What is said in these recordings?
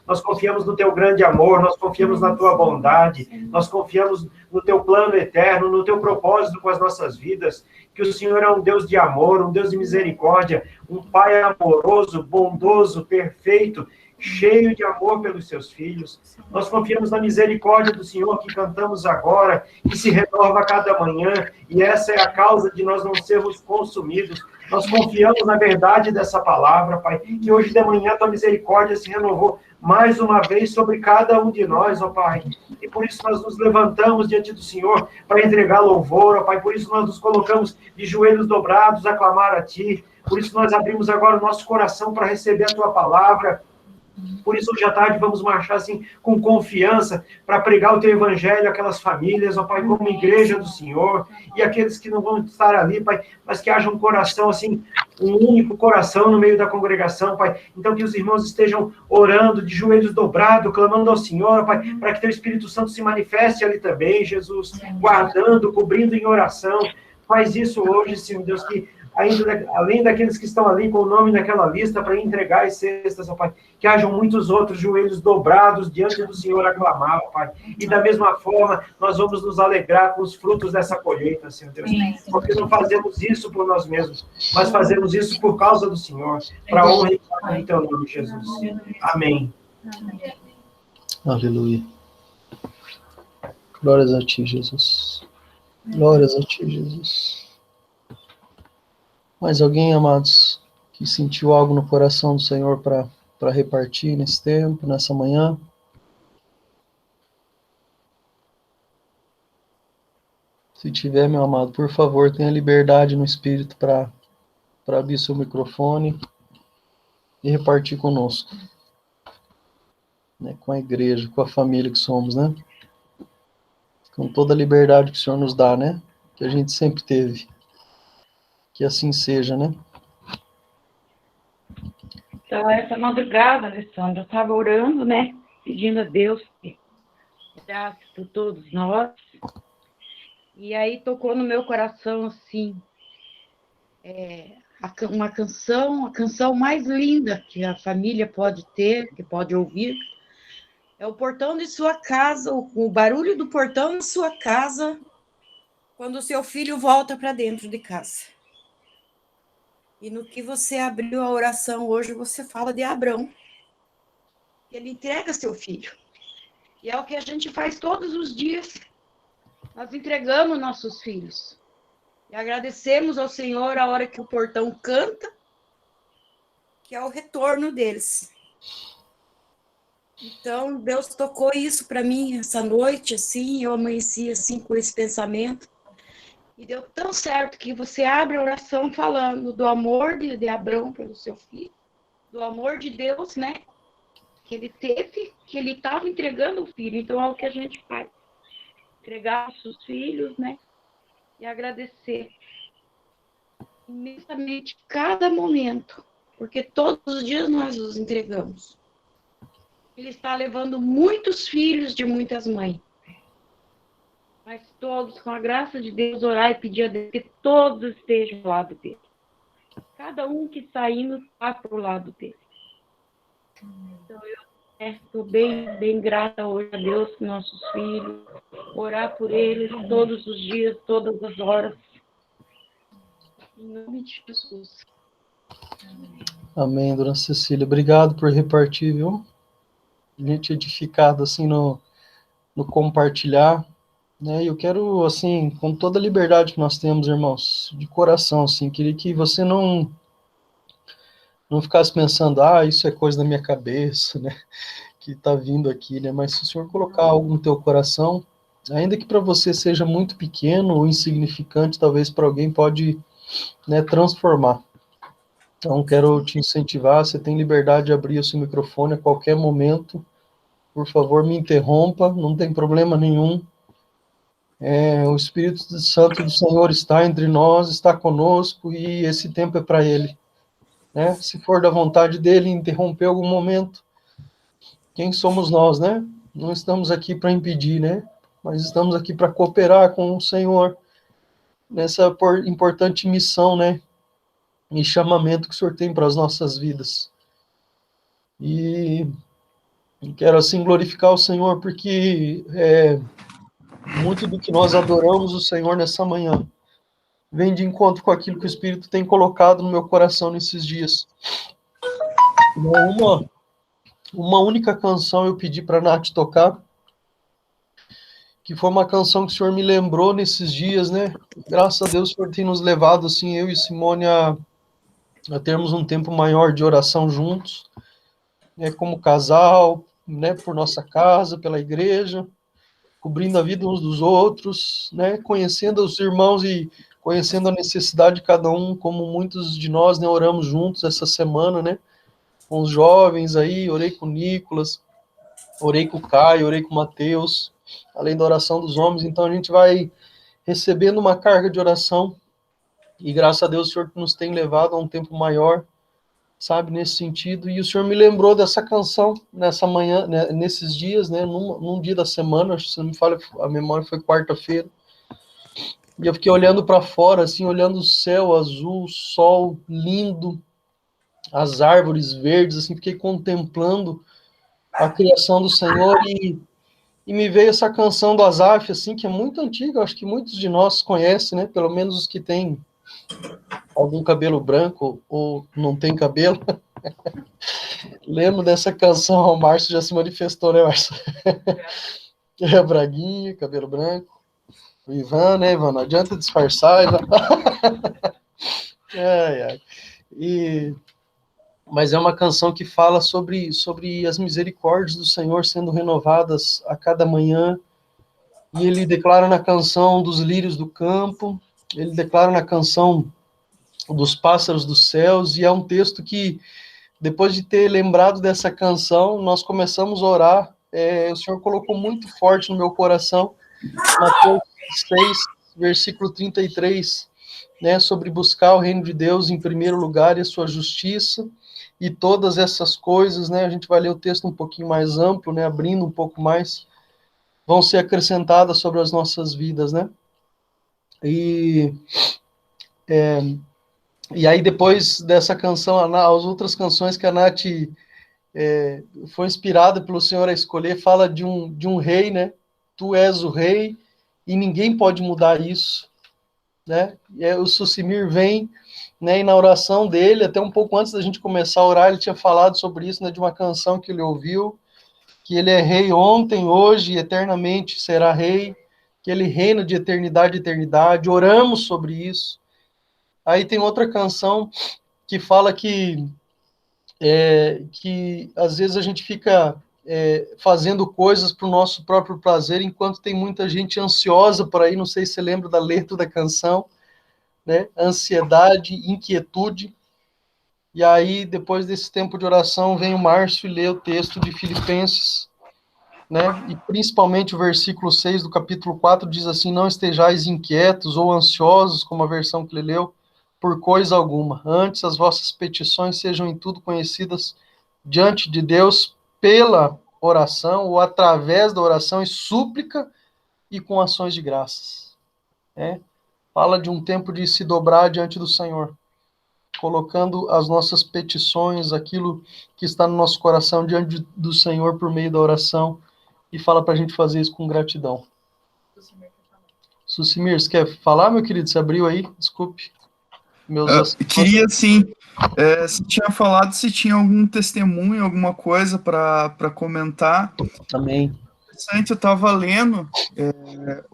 nós confiamos no teu grande amor, nós confiamos na tua bondade, nós confiamos no teu plano eterno, no teu propósito com as nossas vidas, que o Senhor é um Deus de amor, um Deus de misericórdia, um Pai amoroso, bondoso, perfeito, cheio de amor pelos seus filhos. Nós confiamos na misericórdia do Senhor que cantamos agora, que se renova a cada manhã, e essa é a causa de nós não sermos consumidos. Nós confiamos na verdade dessa palavra, Pai, que hoje de manhã a tua misericórdia se renovou mais uma vez sobre cada um de nós, ó Pai. E por isso nós nos levantamos diante do Senhor para entregar louvor, ó Pai. Por isso nós nos colocamos de joelhos dobrados a clamar a Ti. Por isso nós abrimos agora o nosso coração para receber a Tua palavra. Por isso, hoje à tarde, vamos marchar assim com confiança para pregar o Teu Evangelho àquelas famílias, ó Pai, como igreja do Senhor, e aqueles que não vão estar ali, Pai, mas que haja um coração assim, um único coração no meio da congregação, Pai. Então, que os irmãos estejam orando, de joelhos dobrados, clamando ao Senhor, Pai, para que Teu Espírito Santo se manifeste ali também, Jesus, guardando, cobrindo em oração. Faz isso hoje, Senhor Deus, que ainda, além daqueles que estão ali com o nome naquela lista para entregar as cestas, ó Pai, que hajam muitos outros joelhos dobrados diante do Senhor a clamar, ó Pai. E da mesma forma, nós vamos nos alegrar com os frutos dessa colheita, Senhor Deus. Porque não fazemos isso por nós mesmos, mas fazemos isso por causa do Senhor, para a honra e glória do Teu nome, Jesus. Amém. Aleluia. Glórias a Ti, Jesus. Glórias a Ti, Jesus. Mais alguém, amados, que sentiu algo no coração do Senhor para repartir nesse tempo, nessa manhã? Se tiver, meu amado, por favor, tenha liberdade no Espírito para abrir seu microfone e repartir conosco, né, com a igreja, com a família que somos, né? Com toda a liberdade que o Senhor nos dá, né? Que a gente sempre teve. Que assim seja, né? Então, essa madrugada, Alessandra, eu estava orando, né? Pedindo a Deus que graça por todos nós. E aí tocou no meu coração, assim, uma canção, a canção mais linda que a família pode ter, que pode ouvir. É o portão de sua casa, o barulho do portão da sua casa, quando o seu filho volta para dentro de casa. E no que você abriu a oração hoje, você fala de Abrão. Ele entrega seu filho. E é o que a gente faz todos os dias. Nós entregamos nossos filhos. E agradecemos ao Senhor a hora que o portão canta, que é o retorno deles. Então, Deus tocou isso para mim essa noite, assim, eu amanheci assim com esse pensamento. E deu tão certo que você abre a oração falando do amor de Abrão pelo seu filho, do amor de Deus, né? Que ele teve, que ele estava entregando o filho. Então, é o que a gente faz. Entregar nossos filhos, né? E agradecer imensamente cada momento. Porque todos os dias nós os entregamos. Ele está levando muitos filhos de muitas mães. Mas todos, com a graça de Deus, orar e pedir a Deus que todos estejam ao lado dele. Cada um que está indo está para o lado dele. Então, eu estou bem grata hoje a Deus por nossos filhos. Orar por eles todos os dias, todas as horas. Em nome de Jesus. Amém, dona Cecília. Obrigado por repartir, viu? Gente edificada, assim, no compartilhar, né? E eu quero, assim, com toda a liberdade que nós temos, irmãos, de coração, assim, queria que você não ficasse pensando, isso é coisa da minha cabeça, né? Que tá vindo aqui, né? Mas se o Senhor colocar algo no teu coração, ainda que para você seja muito pequeno ou insignificante, talvez para alguém pode, né, transformar. Então, quero te incentivar, você tem liberdade de abrir o seu microfone a qualquer momento. Por favor, me interrompa, não tem problema nenhum. O Espírito Santo do Senhor está entre nós, está conosco, e esse tempo é para Ele, né? Se for da vontade dEle interromper algum momento, quem somos nós, né? Não estamos aqui para impedir, né? Mas estamos aqui para cooperar com o Senhor nessa importante missão, né? E chamamento que o Senhor tem para as nossas vidas. E Quero, assim, glorificar o Senhor, porque muito do que nós adoramos o Senhor nessa manhã vem de encontro com aquilo que o Espírito tem colocado no meu coração nesses dias. Uma única canção eu pedi para a Nath tocar, que foi uma canção que o Senhor me lembrou nesses dias, né? Graças a Deus o Senhor tem nos levado, assim, eu e Simone, a termos um tempo maior de oração juntos, né, como casal, né, por nossa casa, pela igreja, cobrindo a vida uns dos outros, né, conhecendo os irmãos e conhecendo a necessidade de cada um, como muitos de nós, né, oramos juntos essa semana, né, com os jovens aí, orei com o Nicolas, orei com o Caio, orei com o Mateus, além da oração dos homens, então a gente vai recebendo uma carga de oração, e graças a Deus o Senhor nos tem levado a um tempo maior, sabe, nesse sentido, e o Senhor me lembrou dessa canção nessa manhã, né, nesses dias, né, num dia da semana, acho que se não me falha a memória, foi quarta-feira, e eu fiquei olhando para fora, assim, olhando o céu azul, o sol lindo, as árvores verdes, assim, fiquei contemplando a criação do Senhor, e me veio essa canção do Asaf, assim, que é muito antiga, acho que muitos de nós conhecem, né, pelo menos os que têm algum cabelo branco ou não tem cabelo. Lembro dessa canção, o Márcio já se manifestou, né, Márcio? É, Braguinha, cabelo branco. O Ivan, né, Ivan? Não adianta disfarçar, Ivan. Ai, ai. Mas é uma canção que fala sobre as misericórdias do Senhor sendo renovadas a cada manhã. E ele declara na canção dos lírios do campo, ele declara na canção dos pássaros dos céus, e é um texto que, depois de ter lembrado dessa canção, nós começamos a orar. O Senhor colocou muito forte no meu coração, Mateus 6, versículo 33, né, sobre buscar o reino de Deus em primeiro lugar e a sua justiça, e todas essas coisas, né, a gente vai ler o texto um pouquinho mais amplo, né, abrindo um pouco mais, vão ser acrescentadas sobre as nossas vidas, né, e aí depois dessa canção, as outras canções que a Nath foi inspirada pelo Senhor a escolher, fala de um rei, né, tu és o rei, e ninguém pode mudar isso, né, o Sucimir vem, né, e na oração dele, até um pouco antes da gente começar a orar, ele tinha falado sobre isso, né, de uma canção que ele ouviu, que ele é rei ontem, hoje e eternamente será rei, que ele reina de eternidade a eternidade, oramos sobre isso. Aí tem outra canção que fala que às vezes a gente fica fazendo coisas para o nosso próprio prazer, enquanto tem muita gente ansiosa por aí, não sei se você lembra da letra da canção, né? Ansiedade, inquietude. E aí, depois desse tempo de oração, vem o Márcio e lê o texto de Filipenses, né? E principalmente o versículo 6 do capítulo 4 diz assim: não estejais inquietos ou ansiosos, como a versão que ele leu, por coisa alguma. Antes, as vossas petições sejam em tudo conhecidas diante de Deus pela oração ou através da oração e súplica e com ações de graças. Né? Fala de um tempo de se dobrar diante do Senhor, colocando as nossas petições, aquilo que está no nosso coração diante do Senhor por meio da oração, e fala para a gente fazer isso com gratidão. Sucimir, você quer falar, meu querido? Você abriu aí? Desculpe. Queria, sim. Se tinha falado, se tinha algum testemunho, alguma coisa para comentar. Também. Eu estava lendo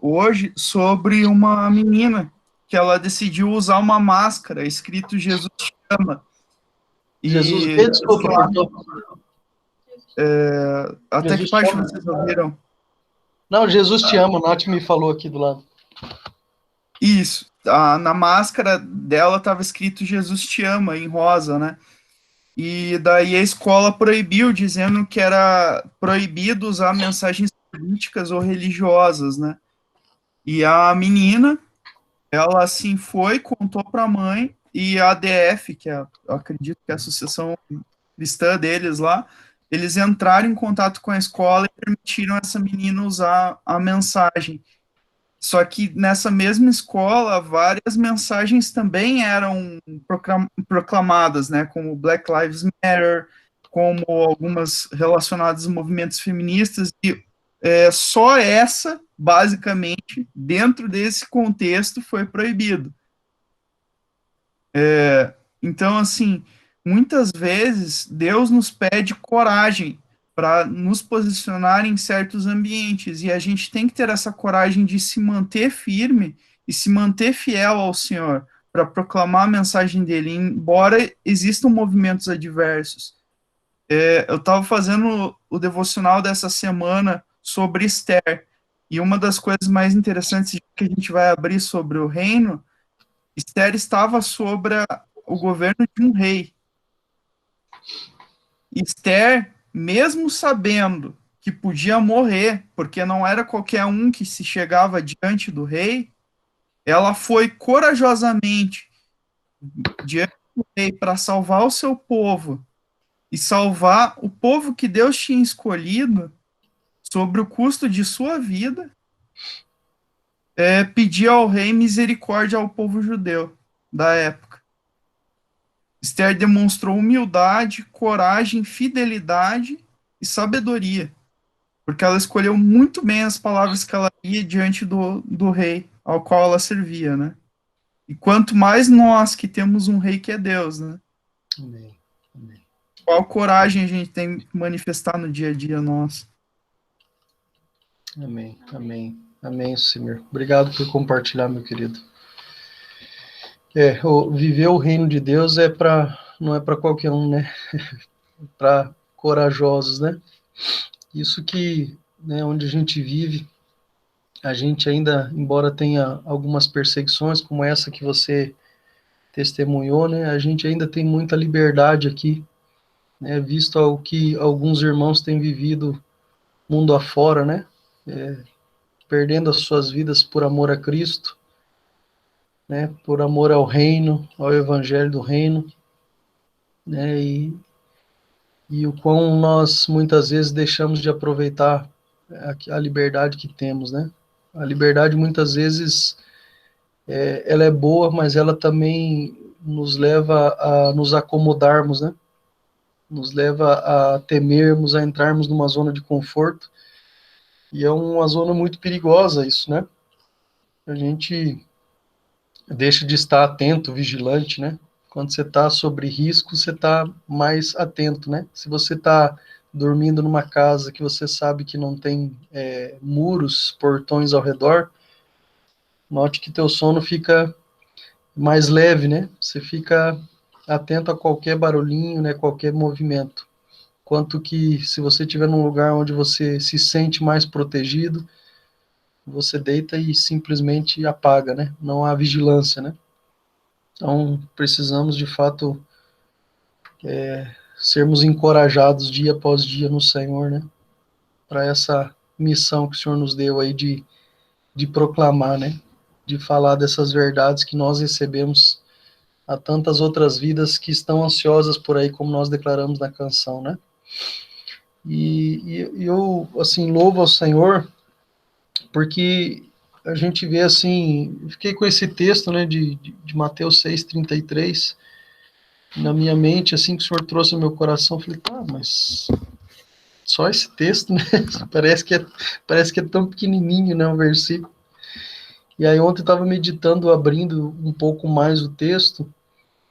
hoje sobre uma menina que ela decidiu usar uma máscara escrito Jesus te ama. Jesus, desculpa, até Jesus que parte vocês ouviram? Não, Jesus te ama, o Nath me falou aqui do lado. Isso, na máscara dela estava escrito Jesus te ama, em rosa, né? E daí a escola proibiu, dizendo que era proibido usar mensagens políticas ou religiosas, né? E a menina, ela assim foi, contou para a mãe, e a ADF, que eu acredito que é a associação cristã deles lá, eles entraram em contato com a escola e permitiram essa menina usar a mensagem. Só que nessa mesma escola, várias mensagens também eram proclamadas, né, como Black Lives Matter, como algumas relacionadas a movimentos feministas, e só essa, basicamente, dentro desse contexto, foi proibido. Então, assim, muitas vezes Deus nos pede coragem para nos posicionar em certos ambientes, e a gente tem que ter essa coragem de se manter firme e se manter fiel ao Senhor para proclamar a mensagem dele, embora existam movimentos adversos. Eu estava fazendo o devocional dessa semana sobre Esther, e uma das coisas mais interessantes que a gente vai abrir sobre o reino, Esther estava sobre o governo de um rei. Esther, mesmo sabendo que podia morrer, porque não era qualquer um que se chegava diante do rei, ela foi corajosamente diante do rei para salvar o seu povo e salvar o povo que Deus tinha escolhido sobre o custo de sua vida, pedir ao rei misericórdia ao povo judeu da época. Esther demonstrou humildade, coragem, fidelidade e sabedoria, porque ela escolheu muito bem as palavras que ela ia diante do rei ao qual ela servia, né? E quanto mais nós que temos um rei que é Deus, né? Amém. Amém. Qual coragem a gente tem que manifestar no dia a dia nosso? Amém. Amém. Amém, Simir. Obrigado por compartilhar, meu querido. Viver o reino de Deus não é para qualquer um, né? Para corajosos, né? Isso que, né, onde a gente vive, a gente ainda, embora tenha algumas perseguições, como essa que você testemunhou, né? A gente ainda tem muita liberdade aqui, né? Visto o que alguns irmãos têm vivido mundo afora, né? Perdendo as suas vidas por amor a Cristo, né? Por amor ao reino, ao evangelho do reino, né? E o quão nós muitas vezes deixamos de aproveitar a liberdade que temos, né? A liberdade muitas vezes ela é boa, mas ela também nos leva a nos acomodarmos, né? Nos leva a temermos, a entrarmos numa zona de conforto, e é uma zona muito perigosa isso, né? A gente deixa de estar atento, vigilante, né? Quando você está sobre risco, você está mais atento, né? Se você está dormindo numa casa que você sabe que não tem muros, portões ao redor, note que teu sono fica mais leve, né? Você fica atento a qualquer barulhinho, né? Qualquer movimento. Quanto que se você estiver num lugar onde você se sente mais protegido, você deita e simplesmente apaga, né? Não há vigilância, né? Então, precisamos, de fato, sermos encorajados dia após dia no Senhor, né? Para essa missão que o Senhor nos deu aí de proclamar, né? De falar dessas verdades que nós recebemos a tantas outras vidas que estão ansiosas por aí, como nós declaramos na canção, né? E eu, assim, louvo ao Senhor, porque a gente vê, assim, fiquei com esse texto, né, de Mateus 6:33, na minha mente, assim, que o Senhor trouxe ao meu coração, falei, mas só esse texto, né, parece que é tão pequenininho, né, um versículo. E aí ontem eu estava meditando, abrindo um pouco mais o texto,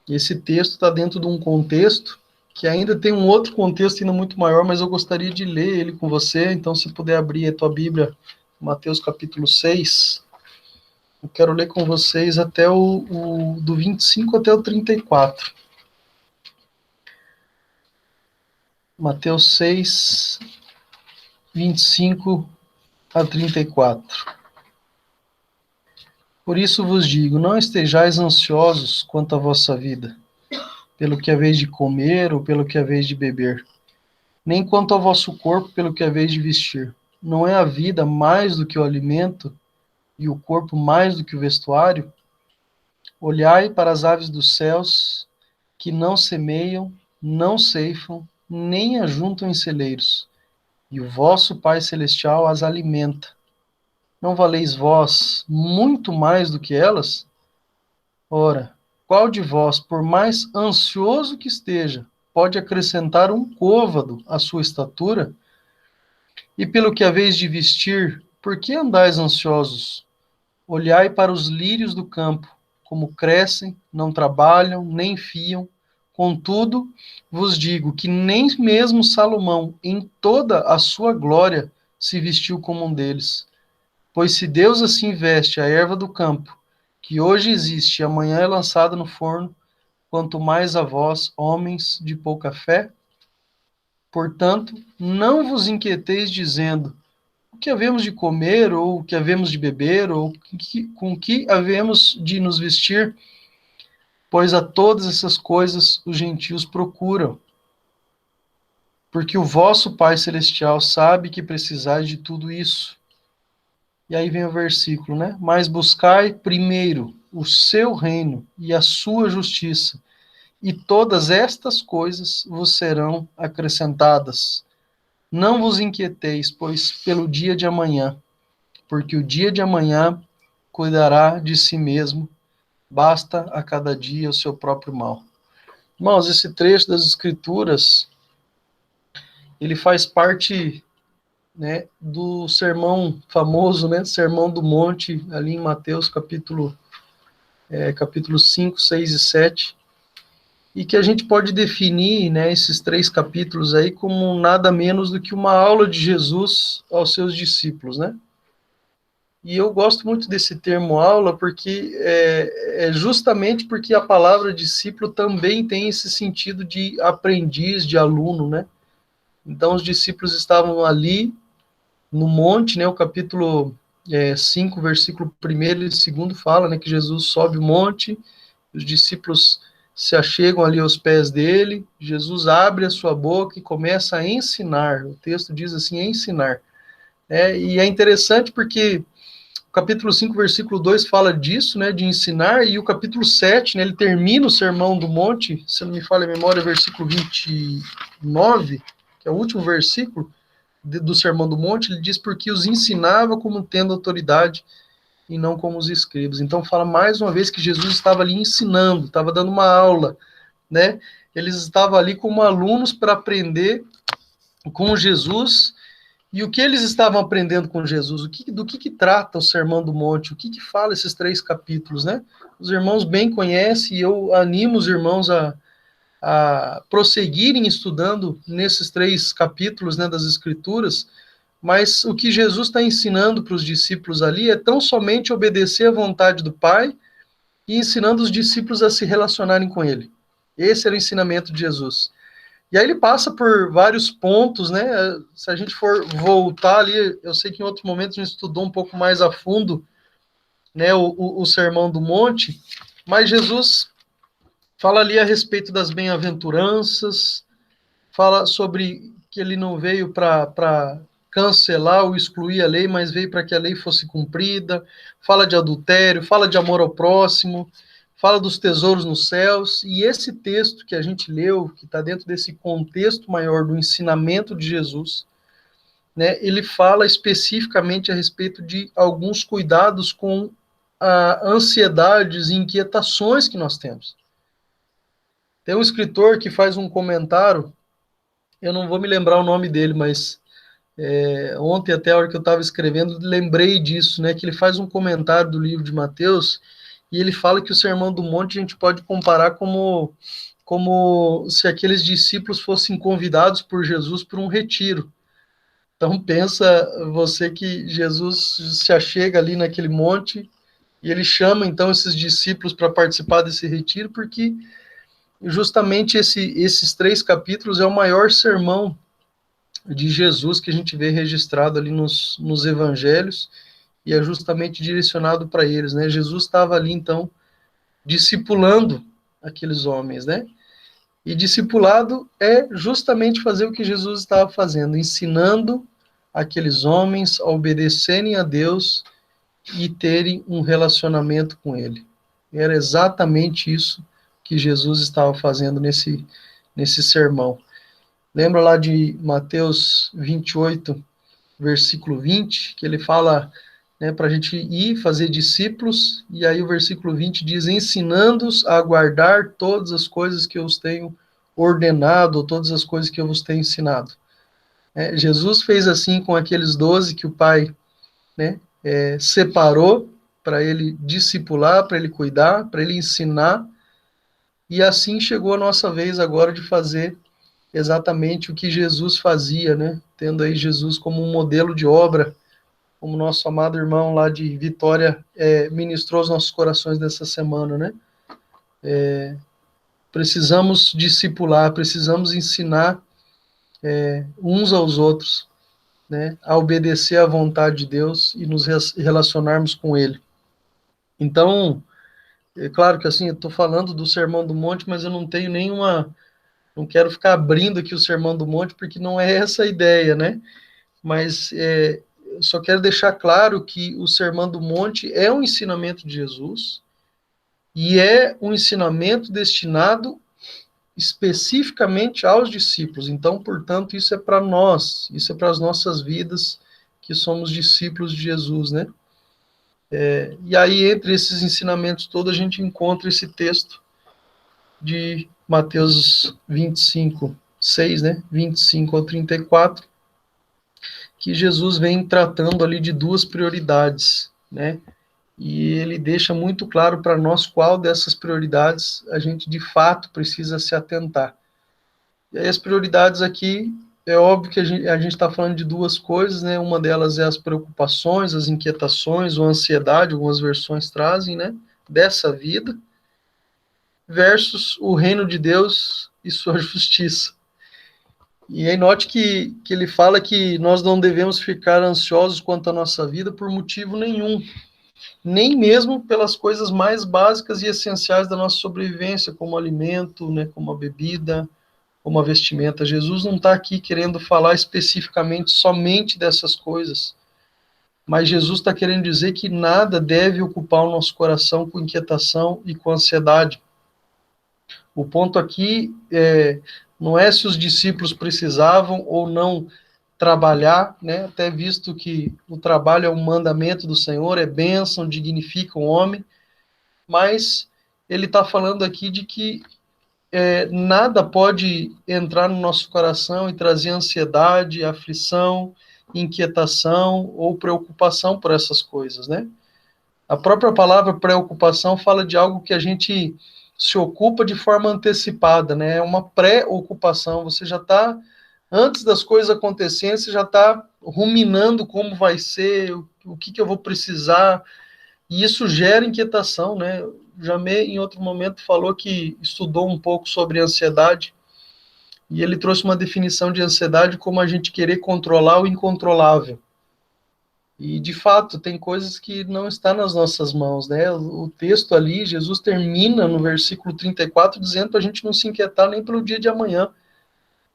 e esse texto está dentro de um contexto que ainda tem um outro contexto ainda muito maior, mas eu gostaria de ler ele com você. Então, se puder abrir a tua Bíblia, Mateus capítulo 6, eu quero ler com vocês até do 25 até o 34. Mateus 6, 25 a 34. Por isso vos digo, não estejais ansiosos quanto à vossa vida, pelo que haveis de comer ou pelo que haveis de beber, nem quanto ao vosso corpo pelo que haveis de vestir. Não é a vida mais do que o alimento, e o corpo mais do que o vestuário? Olhai para as aves dos céus, que não semeiam, não ceifam, nem ajuntam em celeiros, e o vosso Pai Celestial as alimenta. Não valeis vós muito mais do que elas? Ora, qual de vós, por mais ansioso que esteja, pode acrescentar um côvado à sua estatura? E pelo que haveis de vestir, por que andais ansiosos? Olhai para os lírios do campo, como crescem, não trabalham, nem fiam. Contudo, vos digo que nem mesmo Salomão, em toda a sua glória, se vestiu como um deles. Pois se Deus assim veste a erva do campo, que hoje existe e amanhã é lançada no forno, quanto mais a vós, homens de pouca fé? Portanto, não vos inquieteis dizendo, o que havemos de comer, ou o que havemos de beber, ou com que havemos de nos vestir? Pois a todas essas coisas os gentios procuram. Porque o vosso Pai Celestial sabe que precisais de tudo isso. E aí vem o versículo, né? Mas buscai primeiro o seu reino e a sua justiça, e todas estas coisas vos serão acrescentadas. Não vos inquieteis, pois pelo dia de amanhã, porque o dia de amanhã cuidará de si mesmo, basta a cada dia o seu próprio mal. Irmãos, esse trecho das Escrituras, ele faz parte, né, do sermão famoso, né, Sermão do Monte, ali em Mateus, capítulo 5, 6 e 7, e que a gente pode definir, né, esses 3 capítulos aí como nada menos do que uma aula de Jesus aos seus discípulos, né? E eu gosto muito desse termo aula porque é justamente porque a palavra discípulo também tem esse sentido de aprendiz, de aluno, né? Então os discípulos estavam ali no monte, né? O capítulo 5, versículo 1 e 2 fala, né, que Jesus sobe o monte, os discípulos se achegam ali aos pés dele, Jesus abre a sua boca e começa a ensinar. O texto diz assim, ensinar. E é interessante porque o capítulo 5, versículo 2 fala disso, né, de ensinar, e o capítulo 7, né, ele termina o Sermão do Monte, se não me falha a memória, versículo 29, que é o último versículo do Sermão do Monte, ele diz porque os ensinava como tendo autoridade e não como os escribas. Então fala mais uma vez que Jesus estava ali ensinando, estava dando uma aula, né? Eles estavam ali como alunos para aprender com Jesus. E o que eles estavam aprendendo com Jesus? Do que trata o Sermão do Monte? O que fala esses 3 capítulos, né? Os irmãos bem conhecem e eu animo os irmãos a prosseguirem estudando nesses 3 capítulos, né, das Escrituras, mas o que Jesus está ensinando para os discípulos ali é tão somente obedecer à vontade do Pai e ensinando os discípulos a se relacionarem com Ele. Esse era o ensinamento de Jesus. E aí ele passa por vários pontos, né? Se a gente for voltar ali, eu sei que em outro momento a gente estudou um pouco mais a fundo, né, o Sermão do Monte, mas Jesus fala ali a respeito das bem-aventuranças, fala sobre que ele não veio para cancelar ou excluir a lei, mas veio para que a lei fosse cumprida, fala de adultério, fala de amor ao próximo, fala dos tesouros nos céus, e esse texto que a gente leu, que está dentro desse contexto maior do ensinamento de Jesus, né, ele fala especificamente a respeito de alguns cuidados com ansiedades e inquietações que nós temos. Tem um escritor que faz um comentário, eu não vou me lembrar o nome dele, mas ontem, até a hora que eu estava escrevendo, lembrei disso, né, que ele faz um comentário do livro de Mateus, e ele fala que o Sermão do Monte a gente pode comparar como se aqueles discípulos fossem convidados por Jesus para um retiro. Então pensa você que Jesus se achega ali naquele monte, e ele chama então esses discípulos para participar desse retiro, porque justamente esses 3 capítulos é o maior sermão de Jesus que a gente vê registrado ali nos evangelhos, e é justamente direcionado para eles, né? Jesus estava ali, então, discipulando aqueles homens, né? E discipulado é justamente fazer o que Jesus estava fazendo, ensinando aqueles homens a obedecerem a Deus e terem um relacionamento com Ele. Era exatamente isso que Jesus estava fazendo nesse sermão. Lembra lá de Mateus 28, versículo 20, que ele fala, né, para a gente ir fazer discípulos, e aí o versículo 20 diz, ensinando-os a guardar todas as coisas que eu os tenho ordenado, ou todas as coisas que eu vos tenho ensinado. Jesus fez assim com aqueles 12 que o Pai, né, separou para ele discipular, para ele cuidar, para ele ensinar, e assim chegou a nossa vez agora de fazer exatamente o que Jesus fazia, né, tendo aí Jesus como um modelo de obra, como nosso amado irmão lá de Vitória ministrou aos nossos corações dessa semana, né? Precisamos discipular, precisamos ensinar uns aos outros, né, a obedecer à vontade de Deus e nos relacionarmos com Ele. Então, é claro que assim, eu estou falando do Sermão do Monte, mas eu não tenho não quero ficar abrindo aqui o Sermão do Monte, porque não é essa a ideia, né? Mas eu só quero deixar claro que o Sermão do Monte é um ensinamento de Jesus e é um ensinamento destinado especificamente aos discípulos. Então, portanto, isso é para nós, isso é para as nossas vidas, que somos discípulos de Jesus, né? E aí, entre esses ensinamentos todos, a gente encontra esse texto de Mateus 25, 6, né? 25 ao 34, que Jesus vem tratando ali de duas prioridades, né? E ele deixa muito claro para nós qual dessas prioridades a gente de fato precisa se atentar. E aí as prioridades aqui, é óbvio que a gente está falando de duas coisas, né? Uma delas é as preocupações, as inquietações, ou ansiedade, algumas versões trazem, né? Dessa vida, versus o reino de Deus e sua justiça. E aí note que ele fala que nós não devemos ficar ansiosos quanto à nossa vida por motivo nenhum, nem mesmo pelas coisas mais básicas e essenciais da nossa sobrevivência, como alimento, né, como a bebida, como a vestimenta. Jesus não está aqui querendo falar especificamente somente dessas coisas, mas Jesus está querendo dizer que nada deve ocupar o nosso coração com inquietação e com ansiedade. O ponto aqui não é se os discípulos precisavam ou não trabalhar, né? Até visto que o trabalho é um mandamento do Senhor, é bênção, dignifica o homem, mas ele está falando aqui de que nada pode entrar no nosso coração e trazer ansiedade, aflição, inquietação ou preocupação por essas coisas, né? A própria palavra preocupação fala de algo que a gente se ocupa de forma antecipada, né? É uma pré-ocupação, você já está, antes das coisas acontecerem, você já está ruminando como vai ser, o que eu vou precisar, e isso gera inquietação, né? O Jamê, em outro momento, falou que estudou um pouco sobre ansiedade, e ele trouxe uma definição de ansiedade como a gente querer controlar o incontrolável. E, de fato, tem coisas que não estão nas nossas mãos, né? O texto ali, Jesus termina no versículo 34 dizendo para a gente não se inquietar nem pelo dia de amanhã.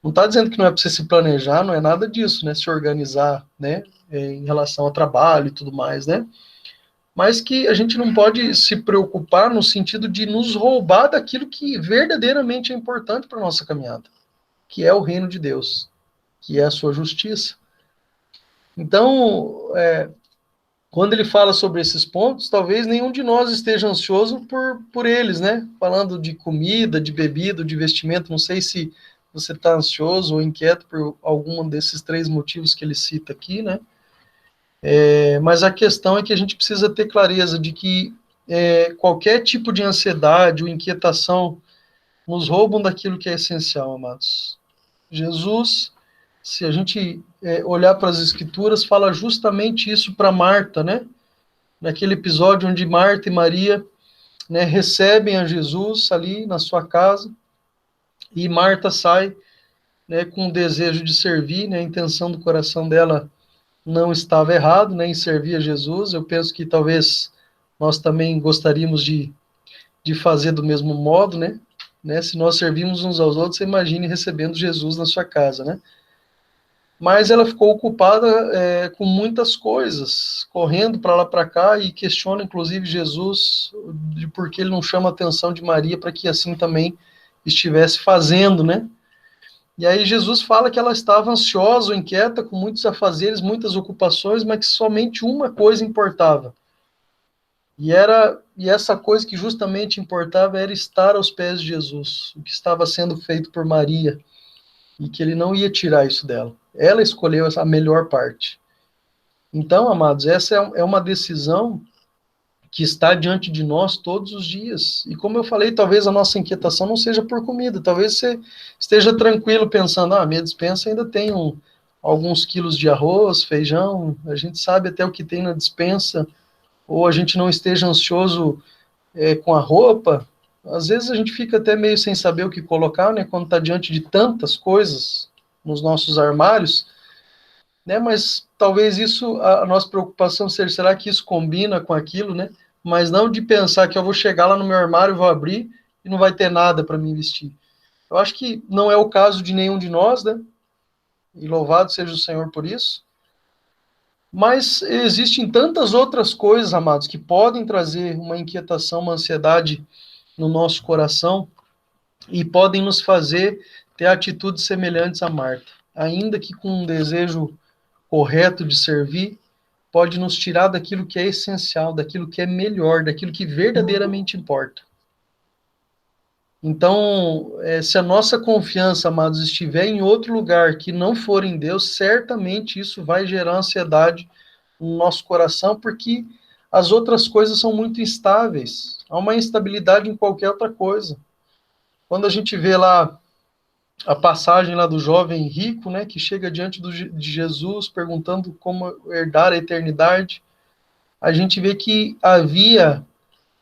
Não está dizendo que não é para você se planejar, não é nada disso, né? Se organizar, né? Em relação ao trabalho e tudo mais, né? Mas que a gente não pode se preocupar no sentido de nos roubar daquilo que verdadeiramente é importante para a nossa caminhada, que é o reino de Deus, que é a sua justiça. Então, quando ele fala sobre esses pontos, talvez nenhum de nós esteja ansioso por eles, né? Falando de comida, de bebida, de vestimento, não sei se você está ansioso ou inquieto por algum desses três motivos que ele cita aqui, né? Mas a questão é que a gente precisa ter clareza de que qualquer tipo de ansiedade ou inquietação nos roubam daquilo que é essencial, amados. Jesus, se a gente olhar para as Escrituras, fala justamente isso para Marta, né? Naquele episódio onde Marta e Maria, né, recebem a Jesus ali na sua casa, e Marta sai, né, com o desejo de servir, né, a intenção do coração dela não estava errado, né, em servir a Jesus. Eu penso que talvez nós também gostaríamos de fazer do mesmo modo, né? Se nós servimos uns aos outros, você imagine recebendo Jesus na sua casa, né? Mas ela ficou ocupada com muitas coisas, correndo para lá para cá, e questiona inclusive Jesus de por que ele não chama a atenção de Maria para que assim também estivesse fazendo, né? E aí Jesus fala que ela estava ansiosa ou inquieta, com muitos afazeres, muitas ocupações, mas que somente uma coisa importava. E essa coisa que justamente importava era estar aos pés de Jesus, o que estava sendo feito por Maria, e que ele não ia tirar isso dela. Ela escolheu a melhor parte. Então, amados, essa é uma decisão que está diante de nós todos os dias. E como eu falei, talvez a nossa inquietação não seja por comida, talvez você esteja tranquilo pensando, minha despensa ainda tem alguns quilos de arroz, feijão, a gente sabe até o que tem na despensa, ou a gente não esteja ansioso com a roupa. Às vezes a gente fica até meio sem saber o que colocar, né, quando está diante de tantas coisas nos nossos armários, né, mas talvez isso, a nossa preocupação seja, será que isso combina com aquilo, né, mas não de pensar que eu vou chegar lá no meu armário, vou abrir e não vai ter nada para me vestir. Eu acho que não é o caso de nenhum de nós, né, e louvado seja o Senhor por isso, mas existem tantas outras coisas, amados, que podem trazer uma inquietação, uma ansiedade no nosso coração e podem nos fazer ter atitudes semelhantes a Marta, ainda que com um desejo correto de servir, pode nos tirar daquilo que é essencial, daquilo que é melhor, daquilo que verdadeiramente importa. Então, se a nossa confiança, amados, estiver em outro lugar que não for em Deus, certamente isso vai gerar ansiedade no nosso coração, porque as outras coisas são muito instáveis. Há uma instabilidade em qualquer outra coisa. Quando a gente vê lá a passagem lá do jovem rico, né, que chega diante de Jesus perguntando como herdar a eternidade, a gente vê que havia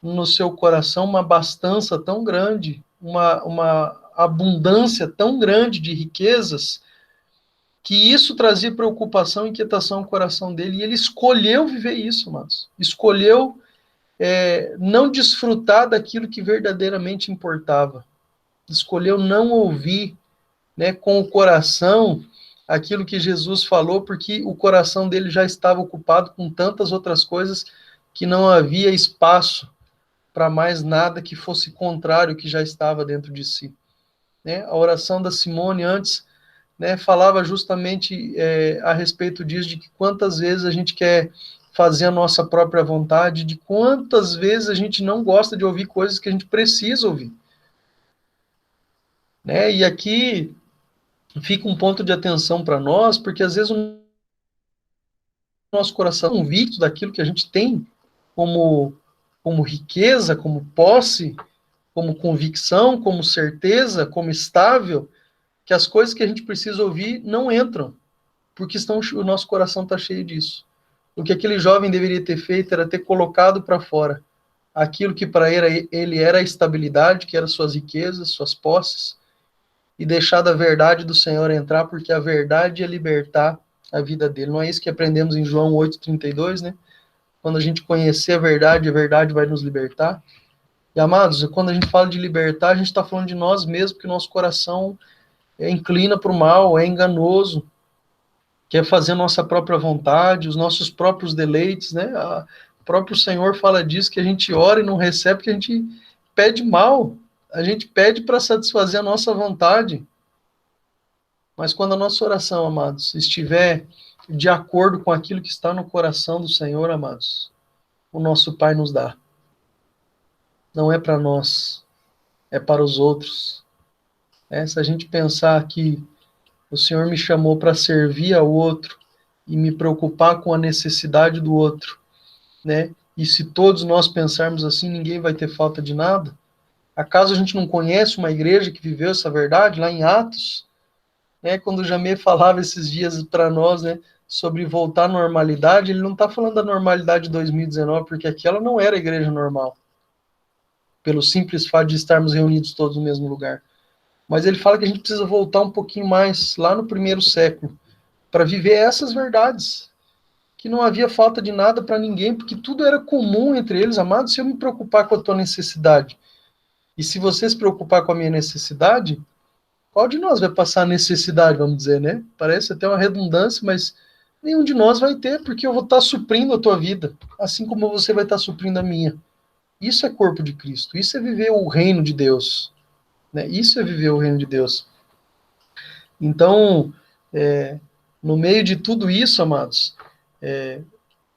no seu coração uma abastança tão grande, uma abundância tão grande de riquezas, que isso trazia preocupação e inquietação ao coração dele, e ele escolheu viver isso, mas escolheu não desfrutar daquilo que verdadeiramente importava, escolheu não ouvir, né, com o coração aquilo que Jesus falou, porque o coração dele já estava ocupado com tantas outras coisas que não havia espaço para mais nada que fosse contrário ao que já estava dentro de si. Né? A oração da Simone antes, né, falava justamente a respeito disso, de que quantas vezes a gente quer fazer a nossa própria vontade, de quantas vezes a gente não gosta de ouvir coisas que a gente precisa ouvir. Né? E aqui fica um ponto de atenção para nós, porque às vezes o nosso coração é convicto daquilo que a gente tem como riqueza, como posse, como convicção, como certeza, como estável, que as coisas que a gente precisa ouvir não entram, porque o nosso coração está cheio disso. O que aquele jovem deveria ter feito era ter colocado para fora aquilo que para ele era a estabilidade, que eram suas riquezas, suas posses, e deixar a verdade do Senhor entrar, porque a verdade é libertar a vida dele. Não é isso que aprendemos em João 8,32, né? Quando a gente conhecer a verdade vai nos libertar. E, amados, quando a gente fala de libertar, a gente está falando de nós mesmos, porque o nosso coração inclina para o mal, é enganoso, quer fazer a nossa própria vontade, os nossos próprios deleites, né? O próprio Senhor fala disso, que a gente ora e não recebe, porque a gente pede mal, a gente pede para satisfazer a nossa vontade. Mas quando a nossa oração, amados, estiver de acordo com aquilo que está no coração do Senhor, amados, o nosso Pai nos dá. Não é para nós, é para os outros. Se a gente pensar que o Senhor me chamou para servir ao outro e me preocupar com a necessidade do outro, né? E se todos nós pensarmos assim, ninguém vai ter falta de nada. Acaso a gente não conhece uma igreja que viveu essa verdade lá em Atos? Né? Quando o Jamê falava esses dias para nós, né, sobre voltar à normalidade, ele não está falando da normalidade de 2019, porque aquela não era a igreja normal, pelo simples fato de estarmos reunidos todos no mesmo lugar. Mas ele fala que a gente precisa voltar um pouquinho mais, lá no primeiro século, para viver essas verdades, que não havia falta de nada para ninguém, porque tudo era comum entre eles. Amados, se eu me preocupar com a tua necessidade, e se você se preocupar com a minha necessidade, qual de nós vai passar a necessidade, vamos dizer, né? Parece até uma redundância, mas nenhum de nós vai ter, porque eu vou estar suprindo a tua vida, assim como você vai estar suprindo a minha. Isso é corpo de Cristo, isso é viver o reino de Deus. Né? Isso é viver o reino de Deus. Então, no meio de tudo isso, amados,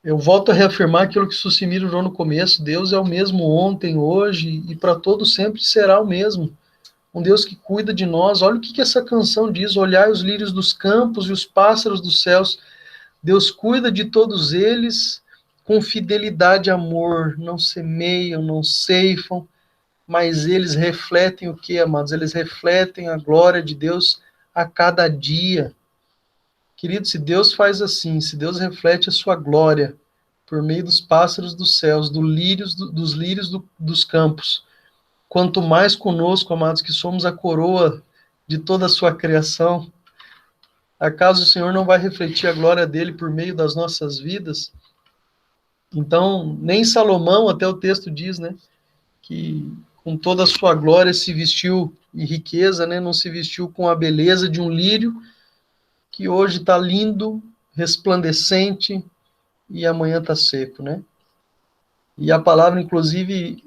Eu volto a reafirmar aquilo que Sucimiro falou no começo: Deus é o mesmo ontem, hoje e para todo sempre será o mesmo. Um Deus que cuida de nós. Olha o que essa canção diz: olhai os lírios dos campos e os pássaros dos céus. Deus cuida de todos eles com fidelidade e amor. Não semeiam, não ceifam, mas eles refletem o que, amados? Eles refletem a glória de Deus a cada dia. Querido, se Deus faz assim, se Deus reflete a sua glória por meio dos pássaros dos céus, dos lírios dos campos, quanto mais conosco, amados, que somos a coroa de toda a sua criação, acaso o Senhor não vai refletir a glória dele por meio das nossas vidas? Então, nem Salomão, até o texto diz, né, que com toda a sua glória se vestiu em riqueza, né, não se vestiu com a beleza de um lírio, que hoje está lindo, resplandecente, e amanhã está seco, né? E a palavra, inclusive,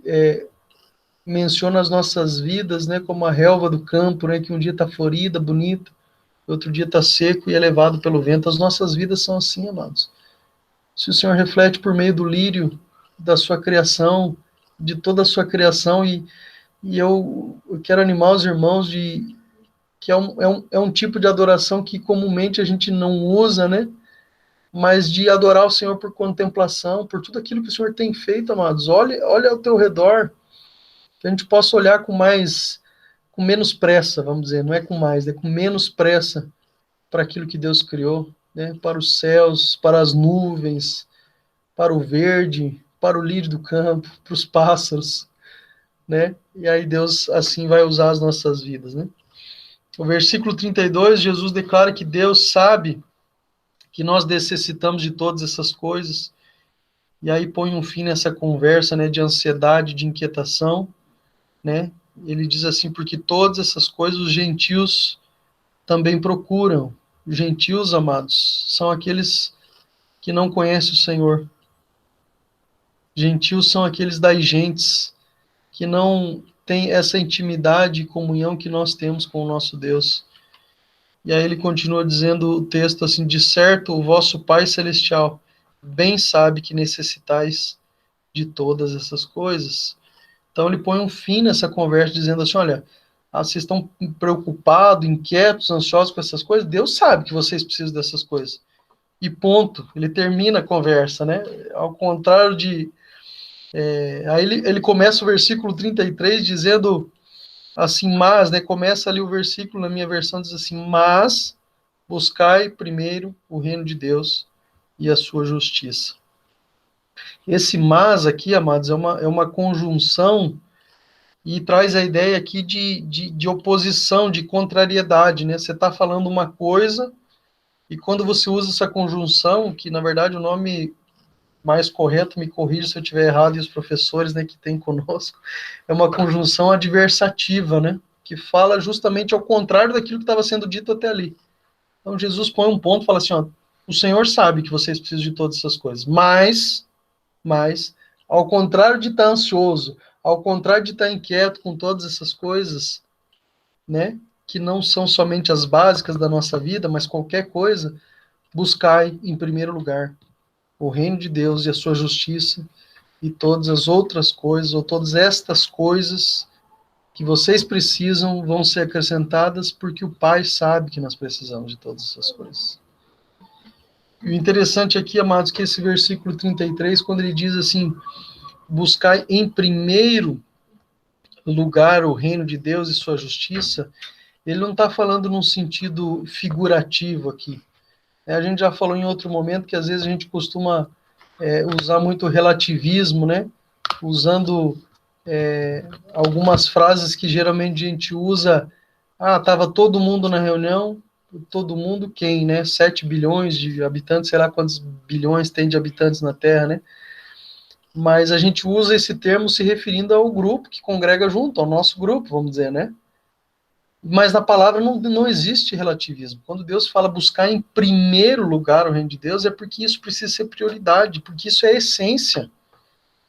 menciona as nossas vidas, né, como a relva do campo, né, que um dia está florida, bonita, outro dia está seco e é levado pelo vento. As nossas vidas são assim, amados. Se o Senhor reflete por meio do lírio da sua criação, de toda a sua criação, e eu quero animar os irmãos de que é um tipo de adoração que comumente a gente não usa, né? Mas de adorar o Senhor por contemplação, por tudo aquilo que o Senhor tem feito, amados. Olha ao teu redor, que a gente possa olhar com menos pressa, vamos dizer, não é com mais, é com menos pressa para aquilo que Deus criou, né? Para os céus, para as nuvens, para o verde, para o lírio do campo, para os pássaros, né? E aí Deus assim vai usar as nossas vidas, né? O versículo 32, Jesus declara que Deus sabe que nós necessitamos de todas essas coisas, e aí põe um fim nessa conversa, né, de ansiedade, de inquietação, né? Ele diz assim: porque todas essas coisas os gentios também procuram. Os gentios, amados, são aqueles que não conhecem o Senhor. Gentios são aqueles das gentes que não têm essa intimidade e comunhão que nós temos com o nosso Deus. E aí ele continua dizendo o texto assim: de certo o vosso Pai Celestial bem sabe que necessitais de todas essas coisas. Então ele põe um fim nessa conversa dizendo assim: olha, vocês estão preocupados, inquietos, ansiosos com essas coisas, Deus sabe que vocês precisam dessas coisas. E ponto. Ele termina a conversa, né? Ao contrário de... aí ele começa o versículo 33 dizendo assim: mas, né? Começa ali o versículo, na minha versão diz assim: mas buscai primeiro o reino de Deus e a sua justiça. Esse mas aqui, amados, é uma conjunção e traz a ideia aqui de oposição, de contrariedade, né? Você está falando uma coisa e quando você usa essa conjunção, que na verdade o nome mais correto, me corrija se eu estiver errado, e os professores, né, que tem conosco, é uma conjunção adversativa, né? Que fala justamente ao contrário daquilo que estava sendo dito até ali. Então Jesus põe um ponto e fala assim: ó, o Senhor sabe que vocês precisam de todas essas coisas, mas ao contrário de estar ansioso, ao contrário de estar inquieto com todas essas coisas, né, que não são somente as básicas da nossa vida, mas qualquer coisa, buscai em primeiro lugar o reino de Deus e a sua justiça, e todas as outras coisas, ou todas estas coisas que vocês precisam vão ser acrescentadas, porque o Pai sabe que nós precisamos de todas essas coisas. E o interessante aqui, amados, que esse versículo 33, quando ele diz assim: buscar em primeiro lugar o reino de Deus e sua justiça, ele não está falando num sentido figurativo aqui. A gente já falou em outro momento que às vezes a gente costuma usar muito relativismo, né? Usando algumas frases que geralmente a gente usa: estava todo mundo na reunião. Todo mundo quem, né? 7 bilhões de habitantes, sei lá quantos bilhões tem de habitantes na Terra, né? Mas a gente usa esse termo se referindo ao grupo que congrega junto, ao nosso grupo, vamos dizer, né? Mas na palavra não existe relativismo. Quando Deus fala buscar em primeiro lugar o reino de Deus, é porque isso precisa ser prioridade, porque isso é a essência.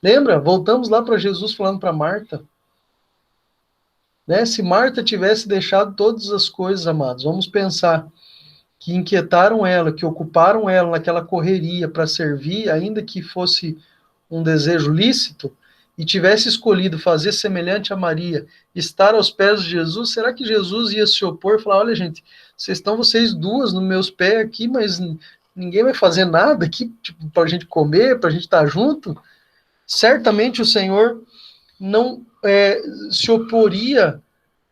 Lembra? Voltamos lá para Jesus falando para Marta. Né? Se Marta tivesse deixado todas as coisas, amados, vamos pensar que inquietaram ela, que ocuparam ela naquela correria para servir, ainda que fosse um desejo lícito, e tivesse escolhido fazer semelhante a Maria, estar aos pés de Jesus, será que Jesus ia se opor e falar, olha gente, vocês duas nos meus pés aqui, mas ninguém vai fazer nada aqui, tipo, para a gente comer, para a gente estar junto? Certamente o Senhor não se oporia,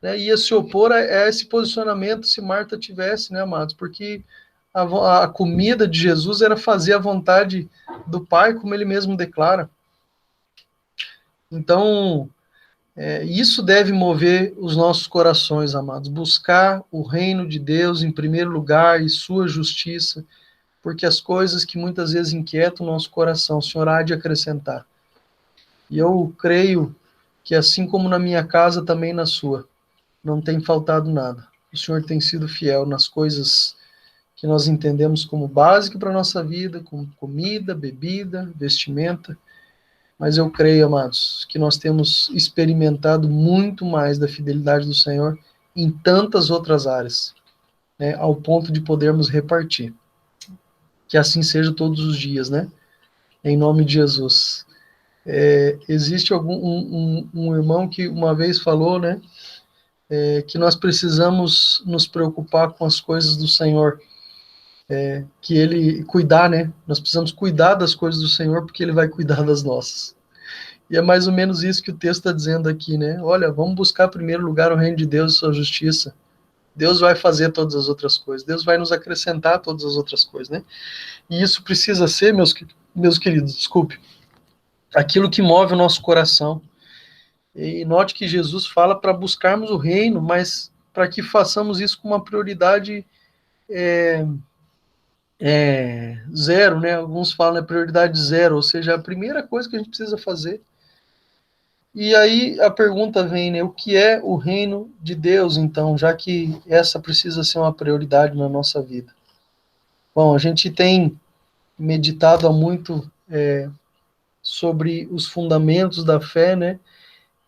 né, ia se opor a esse posicionamento se Marta tivesse, né, amados? Porque a comida de Jesus era fazer a vontade do Pai, como ele mesmo declara. Então, isso deve mover os nossos corações, amados. Buscar o reino de Deus em primeiro lugar e sua justiça, porque as coisas que muitas vezes inquietam o nosso coração, o Senhor há de acrescentar. E eu creio que assim como na minha casa, também na sua, não tem faltado nada. O Senhor tem sido fiel nas coisas que nós entendemos como básico para a nossa vida, como comida, bebida, vestimenta, mas eu creio, amados, que nós temos experimentado muito mais da fidelidade do Senhor em tantas outras áreas, né, ao ponto de podermos repartir. Que assim seja todos os dias, né? Em nome de Jesus. Existe um irmão que uma vez falou, né, que nós precisamos nos preocupar com as coisas do Senhor, que ele cuidar, né? Nós precisamos cuidar das coisas do Senhor, porque ele vai cuidar das nossas. E é mais ou menos isso que o texto está dizendo aqui, né? Olha, vamos buscar em primeiro lugar o reino de Deus e sua justiça. Deus vai fazer todas as outras coisas. Deus vai nos acrescentar todas as outras coisas, né? E isso precisa ser, meus queridos, desculpe, aquilo que move o nosso coração. E note que Jesus fala para buscarmos o reino, mas para que façamos isso com uma prioridade zero, né? Alguns falam prioridade zero, ou seja, a primeira coisa que a gente precisa fazer. E aí a pergunta vem, né? O que é o reino de Deus, então, já que essa precisa ser uma prioridade na nossa vida? Bom, a gente tem meditado há muito sobre os fundamentos da fé, né?